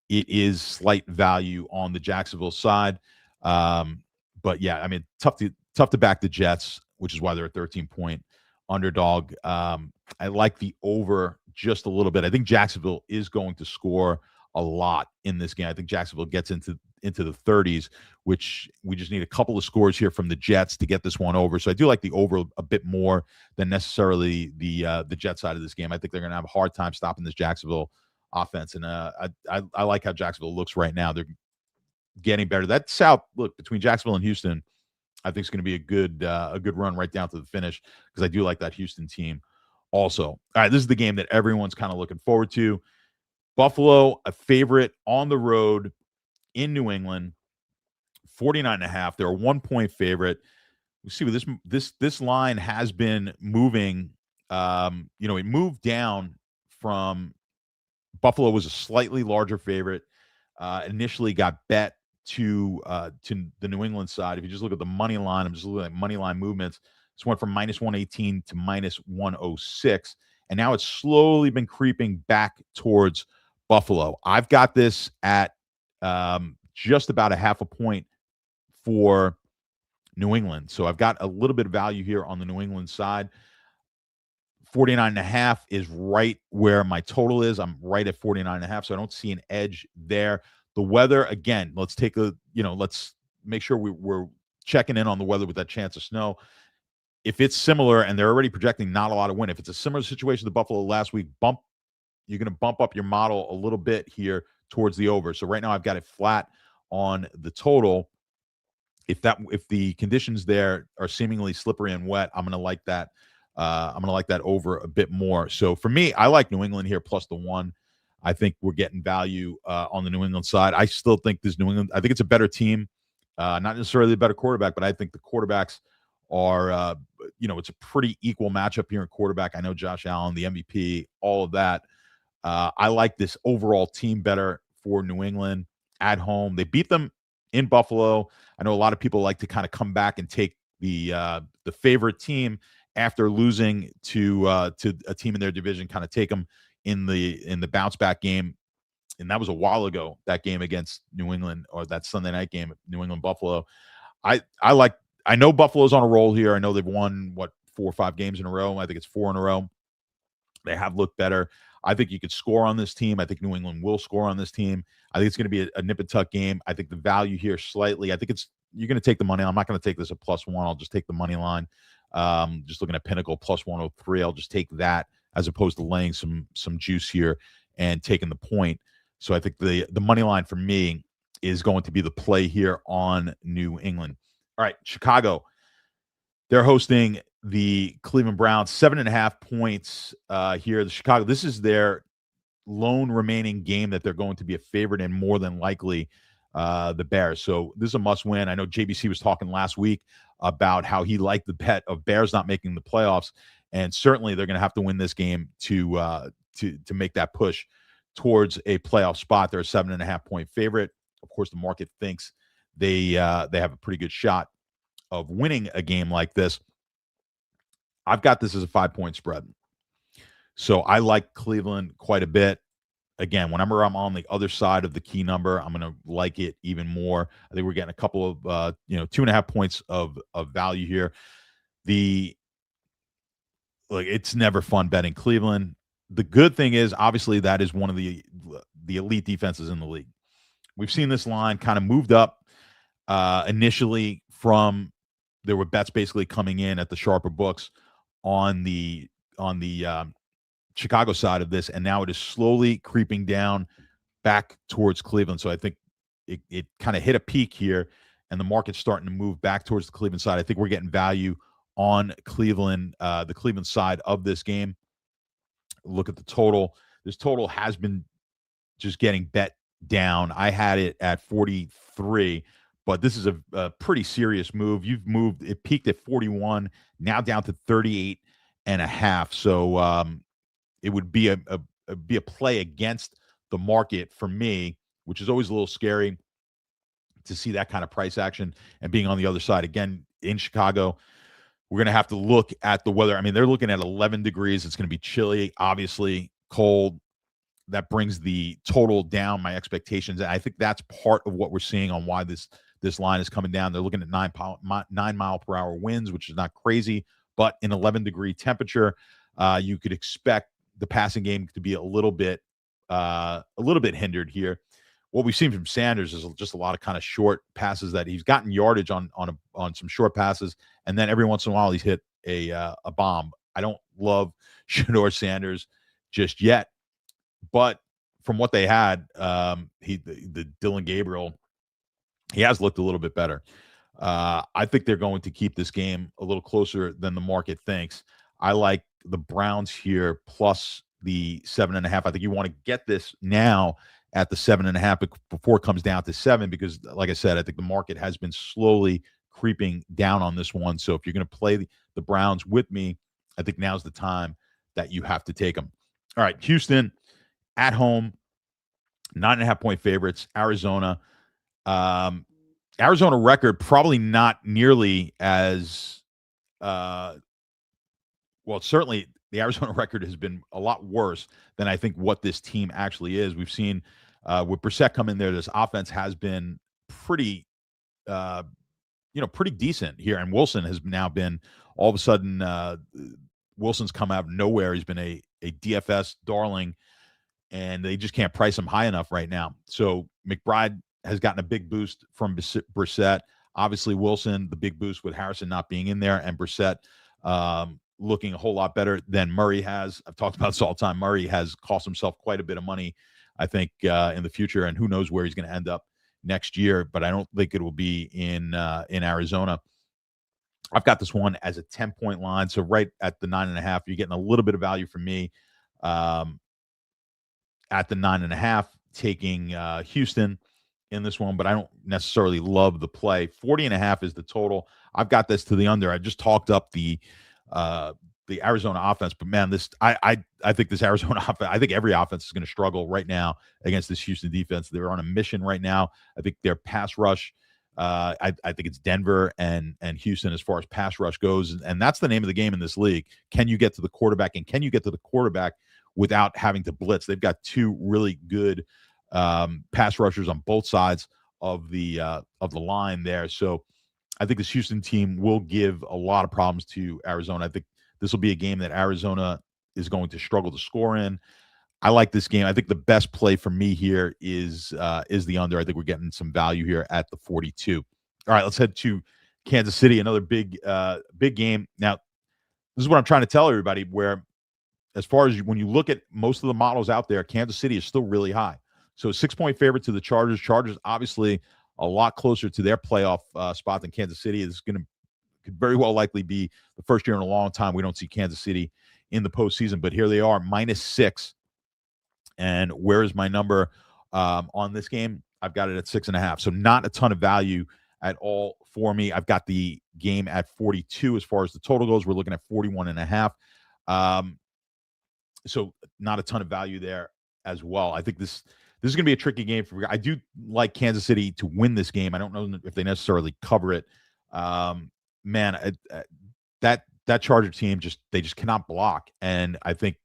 it is slight value on the Jacksonville side. But yeah, I mean, tough to back the Jets, which is why they're a 13-point underdog. I like the over just a little bit. I think Jacksonville is going to score a lot in this game. I think Jacksonville gets into the 30s, which we just need a couple of scores here from the Jets to get this one over. So I do like the over a bit more than necessarily the Jet side of this game. I think they're going to have a hard time stopping this Jacksonville offense, and I like how Jacksonville looks right now. They're getting better. That South look between Jacksonville and Houston, I think it's going to be a good run right down to the finish, because I do like that Houston team also. All right, this is the game that everyone's kind of looking forward to. Buffalo, a favorite on the road in New England, 49.5. They're a 1-point favorite. We see with this line has been moving. It moved down from Buffalo was a slightly larger favorite. Initially got bet to the New England side. If you just look at the money line, I'm just looking at money line movements. This went from minus 118 to minus 106, and now it's slowly been creeping back towards Buffalo. I've got this at just about a half a point for New England. So I've got a little bit of value here on the New England side. 49.5 is right where my total is. I'm right at 49.5, so I don't see an edge there. The weather, again, let's make sure we're checking in on the weather with that chance of snow. If it's similar, and they're already projecting not a lot of wind, if it's a similar situation to Buffalo last week, you're going to bump up your model a little bit here towards the over. So right now I've got it flat on the total. If the conditions there are seemingly slippery and wet, I'm going to like that. I'm going to like that over a bit more. So for me, I like New England here plus the 1. I think we're getting value on the New England side. I still think this New England, I think it's a better team, not necessarily a better quarterback, but I think the quarterbacks are, it's a pretty equal matchup here in quarterback. I know Josh Allen, the MVP, all of that. I like this overall team better for New England at home. They beat them in Buffalo. I know a lot of people like to kind of come back and take the favorite team after losing to a team in their division, kind of take them in the bounce back game. And that was a while ago, that game against New England, or that Sunday night game, New England Buffalo. I know Buffalo's on a roll here. I know they've won 4 or 5 games in a row. I think it's 4 in a row. They have looked better. I think you could score on this team. I think New England will score on this team. I think it's going to be a nip and tuck game. I think the value here slightly. I think you're going to take the money. I'm not going to take this at plus 1. I'll just take the money line. Just looking at Pinnacle plus 103. I'll just take that as opposed to laying some juice here and taking the point. So I think the money line for me is going to be the play here on New England. All right, Chicago. They're hosting the Cleveland Browns, 7.5 points here. The Chicago, this is their lone remaining game that they're going to be a favorite in, more than likely the Bears. So this is a must win. I know JBC was talking last week about how he liked the bet of Bears not making the playoffs, and certainly they're going to have to win this game to make that push towards a playoff spot. They're a 7.5 point favorite. Of course, the market thinks they have a pretty good shot of winning a game like this. I've got this as a 5-point spread. So I like Cleveland quite a bit. Again, whenever I'm on the other side of the key number, I'm going to like it even more. I think we're getting a couple of 2.5 points of value here. It's never fun betting Cleveland. The good thing is, obviously, that is one of the elite defenses in the league. We've seen this line kind of moved up initially from, there were bets basically coming in at the sharper books on the Chicago side of this, and now it is slowly creeping down back towards Cleveland. So I think it kind of hit a peak here, and the market's starting to move back towards the Cleveland side. I think we're getting value on Cleveland, the Cleveland side of this game. Look at the total. This total has been just getting bet down. I had it at 43, but this is a pretty serious move. You've moved, it peaked at 41, now down to 38.5. So it would be a play against the market for me, which is always a little scary to see that kind of price action and being on the other side. Again, in Chicago, we're going to have to look at the weather. I mean, they're looking at 11 degrees. It's going to be chilly, obviously cold. That brings the total down, my expectations. And I think that's part of what we're seeing on why this line is coming down. They're looking at 9 mile per hour winds, which is not crazy, but in 11-degree temperature, you could expect the passing game to be a little bit hindered here. What we've seen from Sanders is just a lot of kind of short passes that he's gotten yardage on some short passes, and then every once in a while he's hit a bomb. I don't love Shedeur Sanders just yet, but from what they had, the Dillon Gabriel, he has looked a little bit better. I think they're going to keep this game a little closer than the market thinks. I like the Browns here plus the 7.5. I think you want to get this now at the 7.5 before it comes down to 7, because like I said, I think the market has been slowly creeping down on this one. So if you're going to play the Browns with me, I think now's the time that you have to take them. All right, Houston at home, 9.5-point favorites. Arizona record probably not nearly as certainly the Arizona record has been a lot worse than I think what this team actually is. We've seen with Brissett come in there, this offense has been pretty decent here. And Wilson has now been all of a sudden, Wilson's come out of nowhere. He's been a DFS darling, and they just can't price him high enough right now. So McBride has gotten a big boost from Brissett. Obviously, Wilson, the big boost with Harrison not being in there, and Brissett looking a whole lot better than Murray has. I've talked about this all the time. Murray has cost himself quite a bit of money, I think, in the future, and who knows where he's going to end up next year, but I don't think it will be in Arizona. I've got this one as a 10-point line, so right at the 9.5. You're getting a little bit of value from me at the 9.5, taking Houston in this one, but I don't necessarily love the play. 40.5 is the total. I've got this to the under. I just talked up the Arizona offense, but man, I think this Arizona offense, I think every offense is going to struggle right now against this Houston defense. They're on a mission right now. I think their pass rush, I think it's Denver and Houston as far as pass rush goes, and that's the name of the game in this league. Can you get to the quarterback, and can you get to the quarterback without having to blitz? They've got two really good pass rushers on both sides of the line there. So I think this Houston team will give a lot of problems to Arizona. I think this will be a game that Arizona is going to struggle to score in. I like this game. I think the best play for me here is the under. I think we're getting some value here at the 42. All right, let's head to Kansas City, another big game. Now, this is what I'm trying to tell everybody, where as far as when you look at most of the models out there, Kansas City is still really high. So 6-point favorite to the Chargers. Chargers obviously a lot closer to their playoff spot than Kansas City. Could very well likely be the first year in a long time we don't see Kansas City in the postseason. But here they are, -6. And where is my number on this game? I've got it at 6.5. So not a ton of value at all for me. I've got the game at 42 as far as the total goes. We're looking at 41.5. So not a ton of value there as well. I think this is going to be a tricky game for me. I do like Kansas City to win this game. I don't know if they necessarily cover it. That Charger team they just cannot block. And I think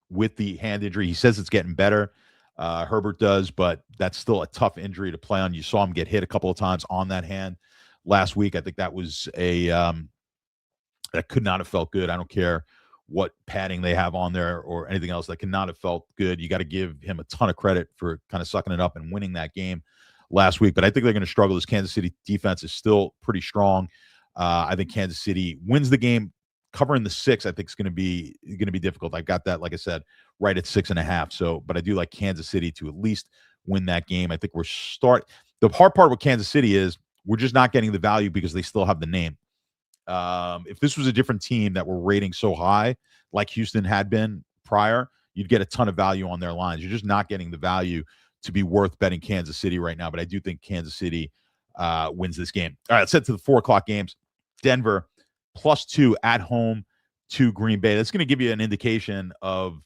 with the hand injury, he says it's getting better. Herbert does, but that's still a tough injury to play on. You saw him get hit a couple of times on that hand last week. I think that was that could not have felt good. I don't care what padding they have on there or anything else. That could not have felt good. You got to give him a ton of credit for kind of sucking it up and winning that game last week. But I think they're going to struggle. This Kansas City defense is still pretty strong. I think Kansas City wins the game. Covering the 6, I think, is going to be difficult. I got that, like I said, right at 6.5. So, but I do like Kansas City to at least win that game. I think the hard part with Kansas City is we're just not getting the value because they still have the name. If this was a different team that were rating so high, like Houston had been prior, you'd get a ton of value on their lines. You're just not getting the value to be worth betting Kansas City right now. But I do think Kansas City wins this game. All right, let's head to the 4 o'clock games. Denver +2 at home to Green Bay. That's going to give you an indication of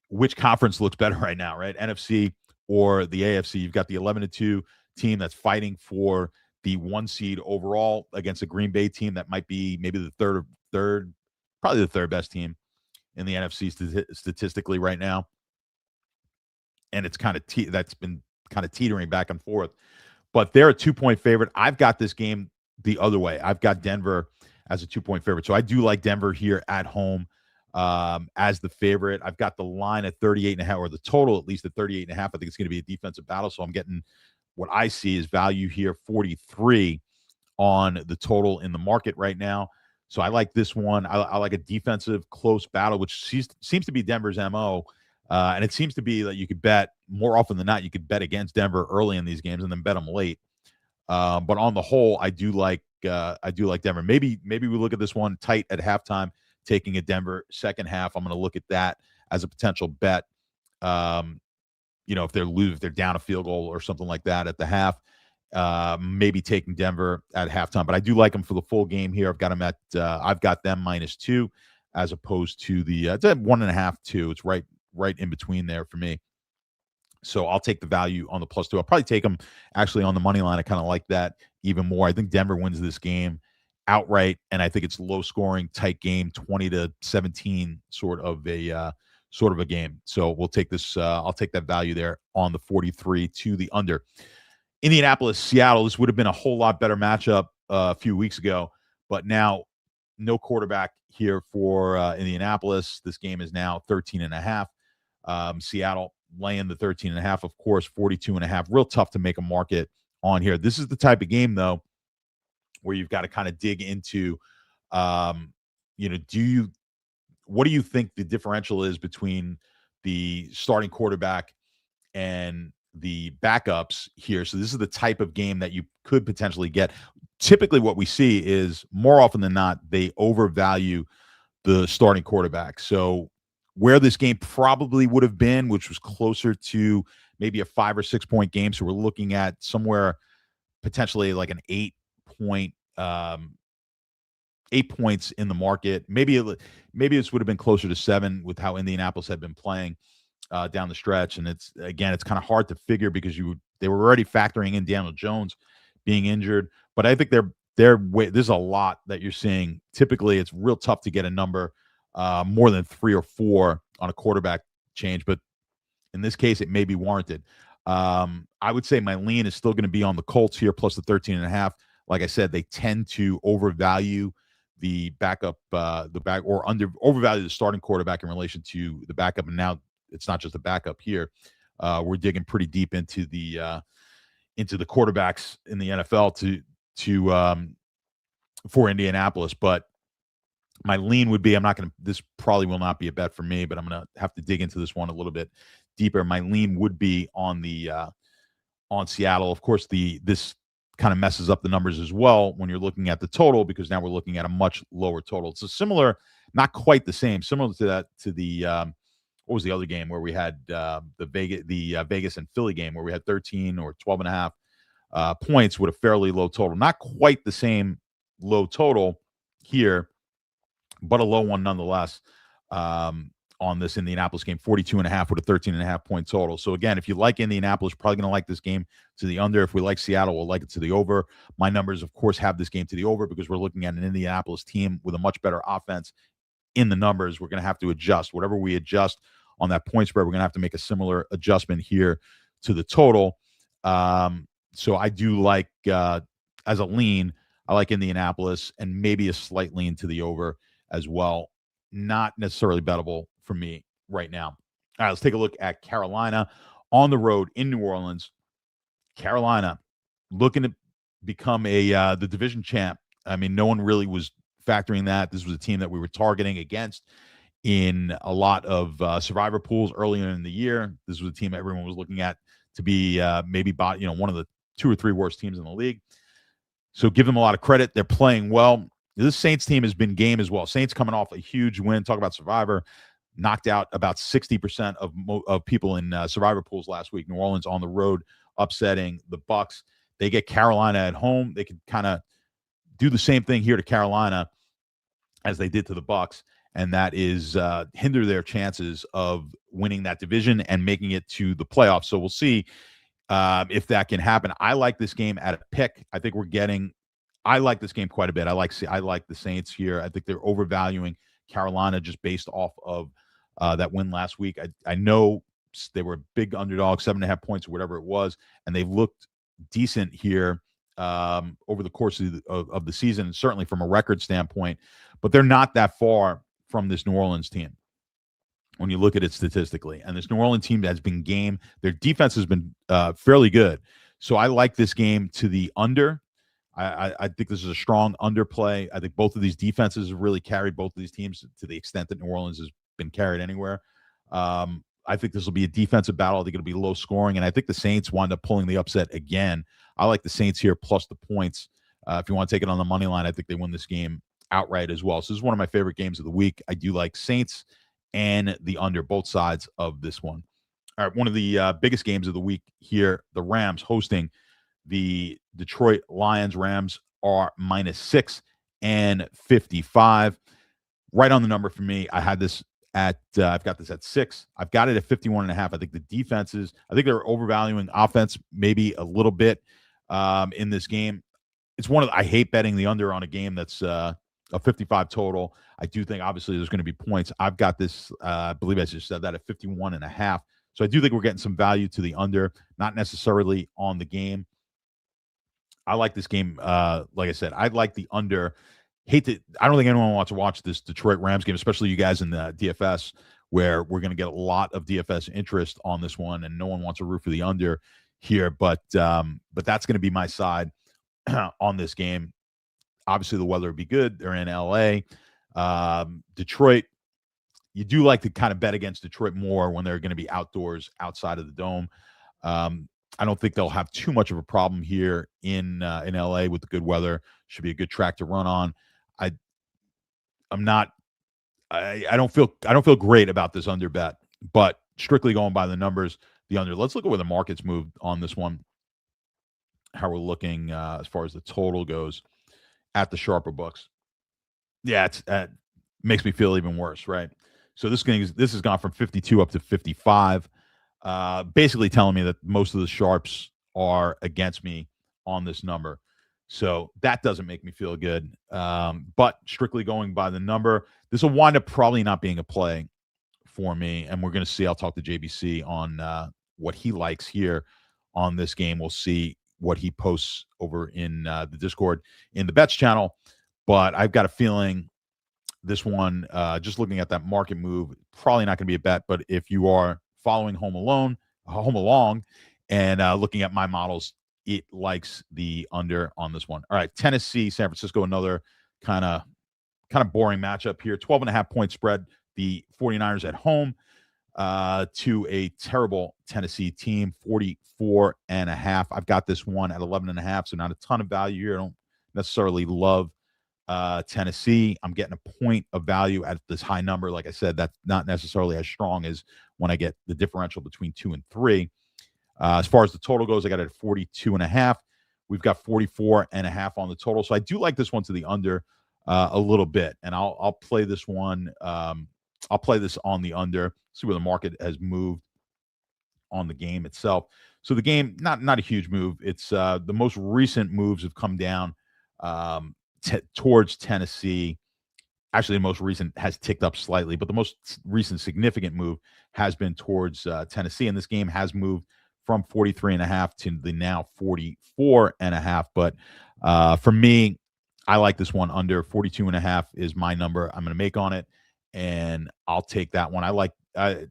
which conference looks better right now, right? NFC or the AFC. You've got the 11-2 team that's fighting for the 1 seed overall against a Green Bay team that might be maybe the third, probably the third best team in the NFC statistically right now. And it's kind of that's been kind of teetering back and forth. But they're a 2-point favorite. I've got this game the other way. I've got Denver as a 2-point favorite. So I do like Denver here at home as the favorite. I've got the line at 38.5, or the total at least at 38.5. I think it's going to be a defensive battle. So I'm getting what I see is value here, 43 on the total in the market right now. So I like this one. I like a defensive close battle, which seems to be Denver's MO. And it seems to be that you could bet more often than not, you could bet against Denver early in these games and then bet them late. But on the whole, I do like Denver. Maybe we look at this one tight at halftime, taking a Denver second half. I'm going to look at that as a potential bet. If they're down a field goal or something like that at the half, maybe taking Denver at halftime. But I do like them for the full game here. I've got them I've got them -2 as opposed to the it's at 1.5, 2. It's right in between there for me. So I'll take the value on the +2. I'll probably take them actually on the money line. I kind of like that even more. I think Denver wins this game outright, and I think it's low scoring, tight game, 20-17 sort of a game. So we'll take this. I'll take that value there on the 43 to the under. Indianapolis, Seattle. This would have been a whole lot better matchup a few weeks ago, but now no quarterback here for Indianapolis. This game is now 13.5. Seattle laying the 13.5, of course, 42.5. Real tough to make a market on here. This is the type of game, though, where you've got to kind of dig into, what do you think the differential is between the starting quarterback and the backups here? So this is the type of game that you could potentially get. Typically what we see is more often than not, they overvalue the starting quarterback. So where this game probably would have been, which was closer to maybe a 5 or 6 point game. So we're looking at somewhere potentially like an 8 points in the market. Maybe this would have been closer to 7 with how Indianapolis had been playing down the stretch. And it's kind of hard to figure because they were already factoring in Daniel Jones being injured. But I think there's a lot that you're seeing. Typically, it's real tough to get a number more than 3 or 4 on a quarterback change. But in this case, it may be warranted. I would say my lean is still going to be on the Colts here, plus the 13.5. Like I said, they tend to overvalue the backup, overvalue the starting quarterback in relation to the backup. And now it's not just a backup here. We're digging pretty deep into the quarterbacks in the NFL for Indianapolis. But my lean would be, this probably will not be a bet for me, but I'm going to have to dig into this one a little bit deeper. My lean would be on Seattle. Of course, this kind of messes up the numbers as well when you're looking at the total, because now we're looking at a much lower total. So similar, not quite the same, similar to the what was the other game where we had the Vegas and Philly game where we had 13 or 12.5 points with a fairly low total. Not quite the same low total here, but a low one nonetheless. On this Indianapolis game, 42.5 with a 13.5 point total. So again, if you like Indianapolis, probably going to like this game to the under. If we like Seattle, we'll like it to the over. My numbers, of course, have this game to the over because we're looking at an Indianapolis team with a much better offense in the numbers. We're going to have to adjust. Whatever we adjust on that point spread, we're going to have to make a similar adjustment here to the total. So I do like, as a lean, I like Indianapolis and maybe a slight lean to the over as well. Not necessarily bettable for me right now. All right, let's take a look at Carolina on the road in New Orleans. Carolina looking to become the division champ. I mean, no one really was factoring that. This was a team that we were targeting against in a lot of survivor pools earlier in the year. This was a team everyone was looking at to be maybe one of the 2 or 3 worst teams in the league. So give them a lot of credit. They're playing well. This Saints team has been game as well. Saints coming off a huge win. Talk about survivor. Knocked out about 60% of people in survivor pools last week. New Orleans on the road upsetting the Bucs. They get Carolina at home. They could kind of do the same thing here to Carolina as they did to the Bucks, and that is hinder their chances of winning that division and making it to the playoffs. So we'll see if that can happen. I like this game at a pick. I think I like this game quite a bit. I like the Saints here. I think they're overvaluing Carolina just based off of that win last week. I know they were a big underdog, 7.5 points or whatever it was, and they've looked decent here over the course of the season, and certainly from a record standpoint, but they're not that far from this New Orleans team when you look at it statistically. And this New Orleans team has been game. Their defense has been fairly good. So I like this game to the under. I think this is a strong underplay. I think both of these defenses have really carried both of these teams to the extent that New Orleans has been carried anywhere. I think this will be a defensive battle. I think it'll be low scoring, and I think the Saints wind up pulling the upset again. I like the Saints here plus the points. If you want to take it on the money line, I think they win this game outright as well. So this is one of my favorite games of the week. I do like Saints and the under, both sides of this one. All right, one of the biggest games of the week here, the Rams hosting the Detroit Lions. Rams are -6 and 55. Right on the number for me. I had this at I've got this at 6. I've got it at 51.5. I think the defenses, I think they're overvaluing offense maybe a little bit in this game. It's I hate betting the under on a game that's a 55 total. I do think obviously there's going to be points. I've got this, I believe I just said that, at 51.5. So I do think we're getting some value to the under, not necessarily on the game. I like this game. Like I said, I like the under. I don't think anyone wants to watch this Detroit Rams game, especially you guys in the DFS, where we're going to get a lot of DFS interest on this one, and no one wants to root for the under here. But that's going to be my side on this game. Obviously, the weather would be good. They're in LA. Detroit, you do like to kind of bet against Detroit more when they're going to be outdoors, outside of the dome. I don't think they'll have too much of a problem here in LA with the good weather. Should be a good track to run on. I don't feel great about this under bet, but strictly going by the numbers, the under. Let's look at where the market's moved on this one. How we're looking as far as the total goes at the sharper books. Yeah, it makes me feel even worse, right? So this has gone from 52 up to 55. Basically telling me that most of the sharps are against me on this number. So that doesn't make me feel good. But strictly going by the number, this will wind up probably not being a play for me. And we're going to see. I'll talk to JBC on what he likes here on this game. We'll see what he posts over in the Discord in the bets channel. But I've got a feeling this one, just looking at that market move, probably not going to be a bet. But if you are following Home Along, and looking at my models, it likes the under on this one. All right, Tennessee, San Francisco, another kind of boring matchup here. 12.5 point spread. The 49ers at home to a terrible Tennessee team, 44.5. I've got this one at 11.5, so not a ton of value here. I don't necessarily love Tennessee. I'm getting a point of value at this high number. Like I said, that's not necessarily as strong as when I get the differential between 2 and 3. As far as the total goes, I got it at 42.5. We've got 44.5 on the total. So I do like this one to the under a little bit. And I'll play this one. I'll play this on the under, see where the market has moved on the game itself. So the game, not a huge move. It's the most recent moves have come down towards Tennessee. Actually, the most recent has ticked up slightly, but the most recent significant move has been towards Tennessee. And this game has moved from 43.5 to the now 44.5. But for me, I like this one under. 42.5 is my number I'm going to make on it, and I'll take that one. I like that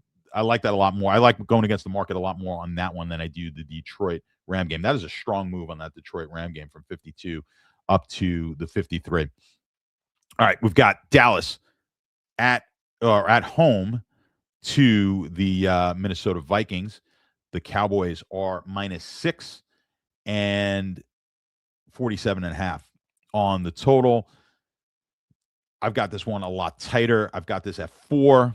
a lot more. I like going against the market a lot more on that one than I do the Detroit Ram game. That is a strong move on that Detroit Ram game from 52 up to the 53. All right, we've got Dallas at home to the Minnesota Vikings. The Cowboys are -6 and 47.5 on the total. I've got this one a lot tighter. I've got this at 4.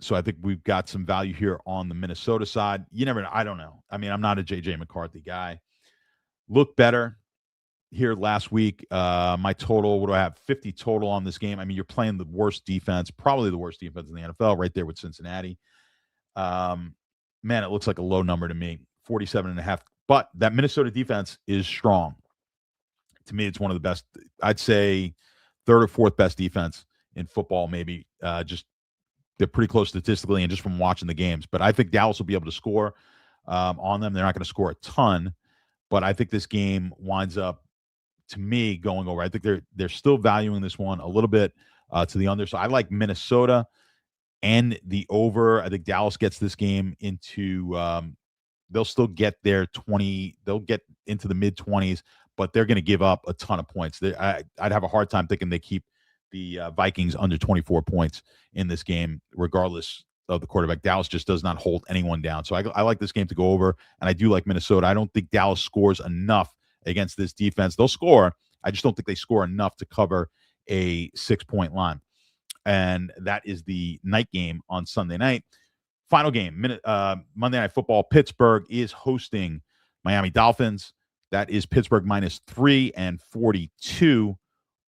So I think we've got some value here on the Minnesota side. You never know. I don't know. I mean, I'm not a J.J. McCarthy guy. looked better here last week. My total, what do I have? 50 total on this game. I mean, you're playing the worst defense, probably the worst defense in the NFL, right there with Cincinnati. Man, it looks like a low number to me, 47.5. But that Minnesota defense is strong. To me, it's one of the best. I'd say third or fourth best defense in football, maybe. Just they're pretty close statistically and just from watching the games. But I think Dallas will be able to score on them. They're not going to score a ton, but I think this game winds up, to me, going over. I think they're still valuing this one a little bit to the under. So I like Minnesota and the over. I think Dallas gets this game into they'll still get their 20. They'll get into the mid-20s, but they're going to give up a ton of points. I'd have a hard time thinking they keep the Vikings under 24 points in this game, regardless of the quarterback. Dallas just does not hold anyone down. So I like this game to go over, and I do like Minnesota. I don't think Dallas scores enough against this defense. They'll score. I just don't think they score enough to cover a 6-point line. And that is the night game on Sunday night. Final game, Monday Night Football. Pittsburgh is hosting Miami Dolphins. That is Pittsburgh -3 and 42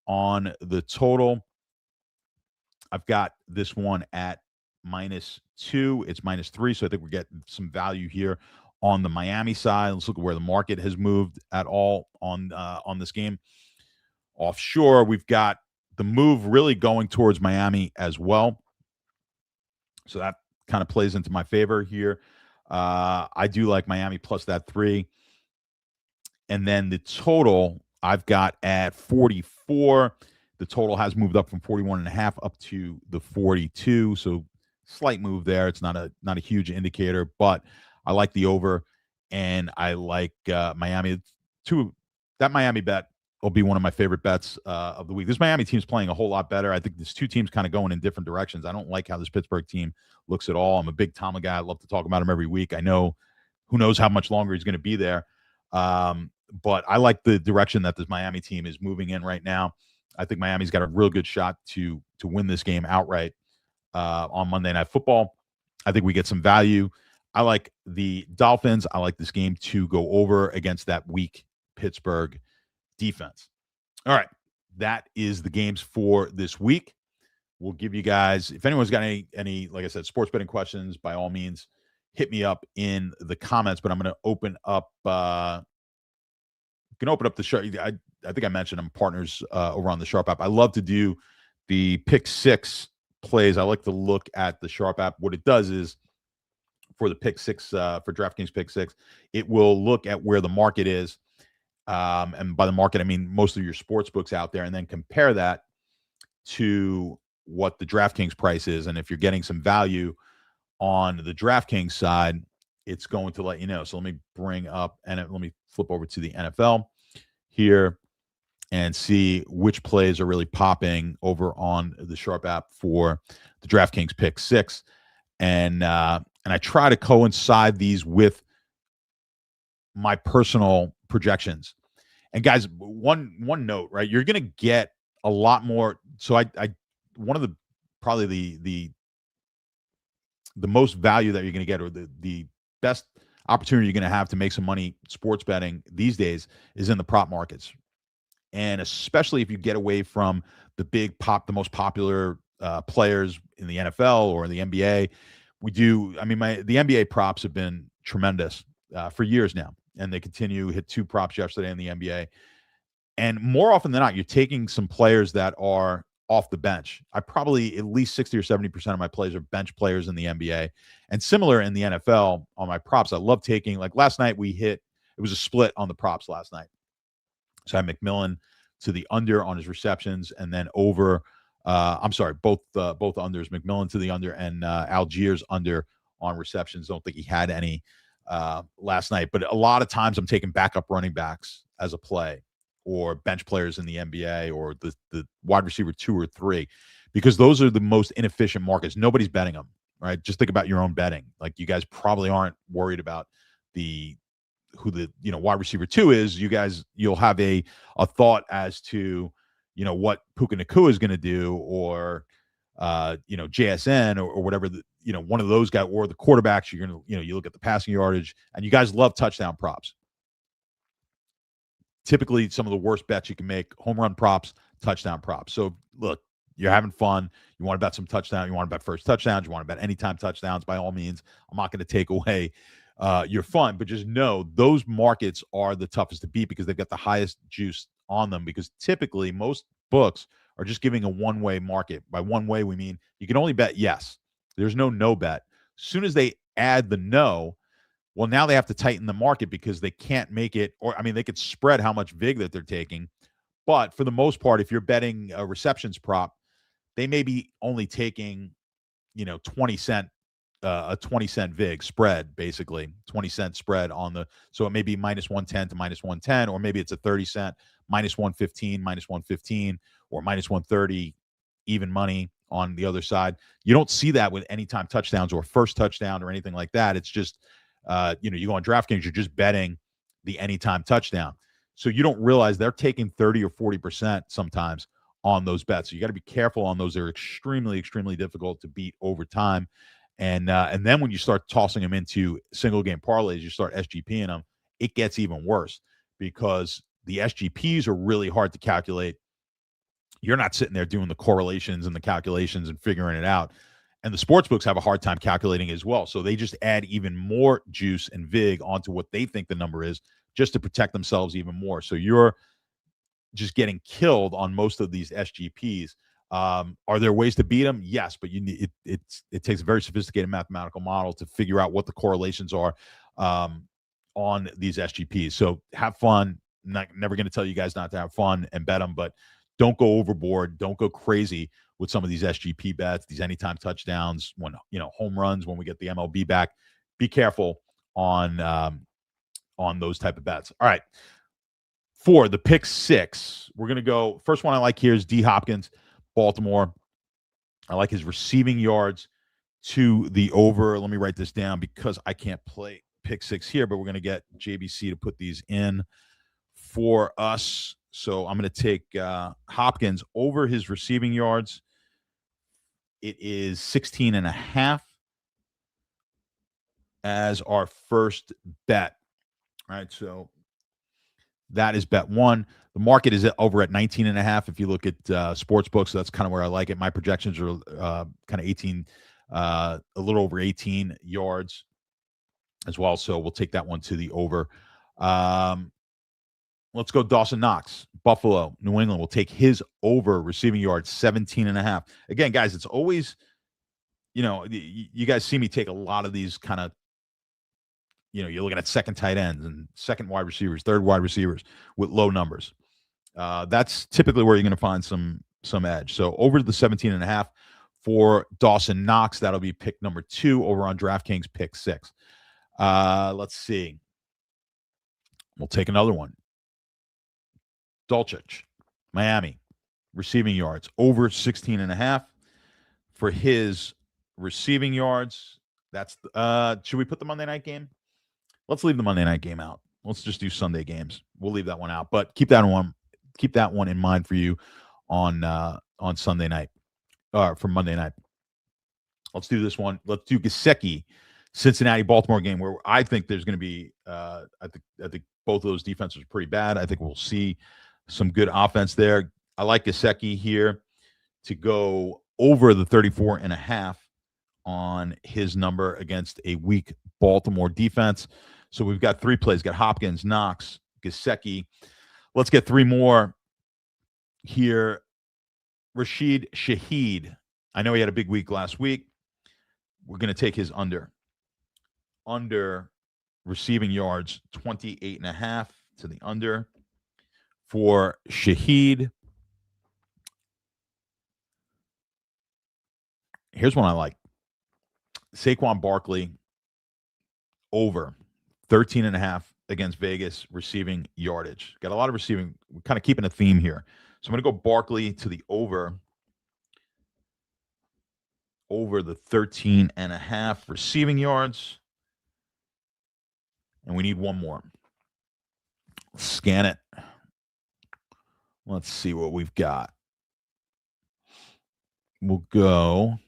on the total. I've got this one at -2. It's -3, so I think we're getting some value here on the Miami side. Let's look at where the market has moved at all on this game. Offshore, we've got the move really going towards Miami as well. So that kind of plays into my favor here. I do like Miami plus that 3. And then the total I've got at 44. The total has moved up from 41.5 up to the 42. So slight move there. It's not a huge indicator, but I like the over, and I like Miami. That Miami bet will be one of my favorite bets of the week. This Miami team's playing a whole lot better. I think these two teams kind of going in different directions. I don't like how this Pittsburgh team looks at all. I'm a big Tomlin guy. I love to talk about him every week. I know who knows how much longer he's going to be there. But I like the direction that this Miami team is moving in right now. I think Miami's got a real good shot to win this game outright on Monday Night Football. I think we get some value. I like the Dolphins. I like this game to go over against that weak Pittsburgh defense. All right. That is the games for this week. We'll give you guys, if anyone's got any, like I said, sports betting questions, by all means, hit me up in the comments. But I'm going to open up. Can open up the Sharp. I think I mentioned I'm partners over on the Sharp app. I love to do the pick six plays. I like to look at the Sharp app. What it does is for the pick six, for DraftKings pick six, it will look at where the market is. And by the market, I mean most of your sports books out there, and then compare that to what the DraftKings price is. And if you're getting some value on the DraftKings side, it's going to let you know. So let me bring up, and let me flip over to the NFL here and see which plays are really popping over on the Sharp app for the DraftKings pick six. And I try to coincide these with my personal projections. And guys, one note, right? You're going to get a lot more. So I one of the probably the most value that you're going to get, or the best opportunity you're going to have to make some money sports betting these days is in the prop markets. And especially if you get away from the most popular players in the NFL or in the NBA. The NBA props have been tremendous for years now, and they continue. Hit 2 props yesterday in the NBA. And more often than not, you're taking some players that are off the bench. I probably at least 60 or 70% of my plays are bench players in the NBA. And similar in the NFL on my props. I love taking, like last night it was a split on the props last night. So I had McMillan to the under on his receptions, and then over, both unders, McMillan to the under and Algiers under on receptions. Don't think he had any last night, but a lot of times I'm taking backup running backs as a play, or bench players in the NBA, or the wide receiver 2 or 3, because those are the most inefficient markets. Nobody's betting them, right? Just think about your own betting. Like, you guys probably aren't worried about who the wide receiver 2 is. You'll have a thought as to what Puka Nacua is going to do, or JSN or whatever, one of those guys, or the quarterbacks. You're going to you look at the passing yardage, and you guys love touchdown props. typically some of the worst bets you can make: home run props, touchdown props. So look, you're having fun. You want to bet some touchdown. You want to bet first touchdowns. You want to bet anytime touchdowns. By all means, I'm not going to take away your fun, but just know those markets are the toughest to beat because they've got the highest juice on them. Because typically most books are just giving a one-way market. By one way, we mean you can only bet yes. There's no bet. As soon as they add the no, well, now they have to tighten the market because they can't make it, or I mean, they could spread how much vig that they're taking. But for the most part, if you're betting a receptions prop, they may be only taking, 20 cent, a 20 cent vig spread, basically 20 cent spread on the, so it may be minus 110 to minus 110, or maybe it's a 30 cent, minus 115, minus 115, or minus 130, even money on the other side. You don't see that with anytime touchdowns or first touchdown or anything like that. It's just, you go on DraftKings, you're just betting the anytime touchdown. So you don't realize they're taking 30 or 40% sometimes on those bets. So you got to be careful on those. They're extremely, extremely difficult to beat over time. And then when you start tossing them into single game parlays, you start SGPing them, it gets even worse because the SGPs are really hard to calculate. You're not sitting there doing the correlations and the calculations and figuring it out. And the sports books have a hard time calculating as well. So they just add even more juice and vig onto what they think the number is just to protect themselves even more. So you're just getting killed on most of these SGPs. Are there ways to beat them? Yes, but you need it takes a very sophisticated mathematical model to figure out what the correlations are on these SGPs. So have fun. Never going to tell you guys not to have fun and bet them, but don't go overboard. Don't go crazy with some of these SGP bets, these anytime touchdowns, when home runs, when we get the MLB back. Be careful on those type of bets. All right. For the pick six, we're going to go. First one I like here is D. Hopkins, Baltimore. I like his receiving yards to the over. Let me write this down because I can't play pick six here, but we're going to get JBC to put these in for us. So I'm going to take Hopkins over his receiving yards. It is 16.5 as our first bet. All right, so that is bet one. The market is over at 19.5. If you look at sports books, so that's kind of where I like it. My projections are kind of 18, a little over 18 yards as well. So we'll take that one to the over. Let's go Dawson Knox, Buffalo, New England. We'll take his over receiving yards, 17.5. Again, guys, it's always, you guys see me take a lot of these kind of, you're looking at second tight ends and second wide receivers, third wide receivers with low numbers. That's typically where you're going to find some edge. So over the 17.5 for Dawson Knox, that'll be pick number 2 over on DraftKings pick 6. Let's see. We'll take another one. Dulcich, Miami, receiving yards over 16.5 for his receiving yards. That's should we put the Monday night game? Let's leave the Monday night game out. Let's just do Sunday games. We'll leave that one out, but keep that one in mind for you on Sunday night for Monday night. Let's do this one. Let's do Gesicki, Cincinnati, Baltimore game where I think there's going to be. I think both of those defenses are pretty bad. I think we'll see some good offense there. I like Gesicki here to go over the 34.5 on his number against a weak Baltimore defense. So we've got 3 plays. Got Hopkins, Knox, Gesicki. Let's get 3 more here. Rashid Shaheed. I know he had a big week last week. We're going to take his under. Under receiving yards, 28.5 to the under for Shaheed. Here's one I like. Saquon Barkley over 13.5 against Vegas receiving yardage. Got a lot of receiving. We're kind of keeping a theme here. So I'm going to go Barkley to the over the 13.5 receiving yards. And we need one more. Scan it. Let's see what we've got. We'll go.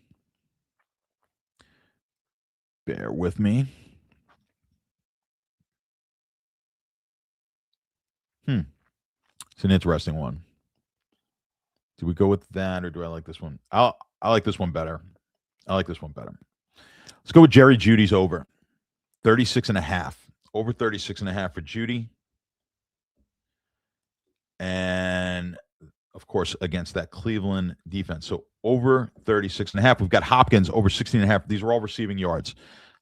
Bear with me. It's an interesting one. Do we go with that, or do I like this one? I like this one better. I like this one better. Let's go with Jerry Jeudy's over 36.5. Over 36.5 for Jeudy. And of course, against that Cleveland defense. So over 36.5. We've got Hopkins over 16.5. These are all receiving yards.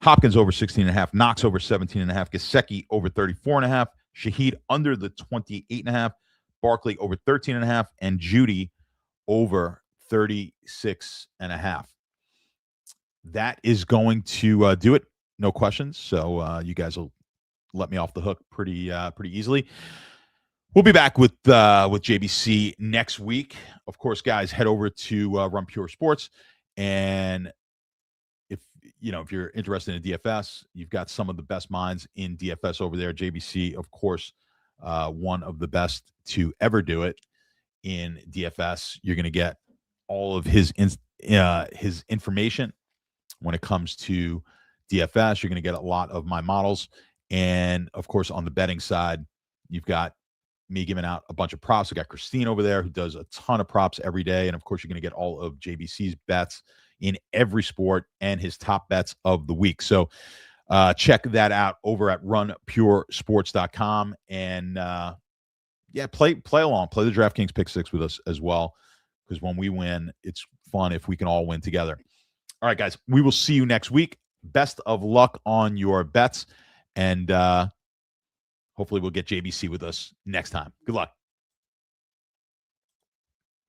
Hopkins over 16.5. Knox over 17.5. Gesicki over 34.5. Shaheed under the 28.5. Barkley over 13.5. And Jeudy over 36.5. That is going to do it. No questions. So you guys will let me off the hook pretty easily. We'll be back with JBC next week. Of course, guys, head over to Run Pure Sports, and if you're interested in DFS, you've got some of the best minds in DFS over there. JBC, of course, one of the best to ever do it in DFS. You're going to get all of his information when it comes to DFS. You're going to get a lot of my models, and of course, on the betting side, you've got me giving out a bunch of props. I got Christine over there who does a ton of props every day. And of course, you're going to get all of JBC's bets in every sport and his top bets of the week. So check that out over at runpuresports.com. And play along, play the DraftKings Pick 6 with us as well. Because when we win, it's fun if we can all win together. All right, guys, we will see you next week. Best of luck on your bets. And hopefully we'll get JBC with us next time. Good luck.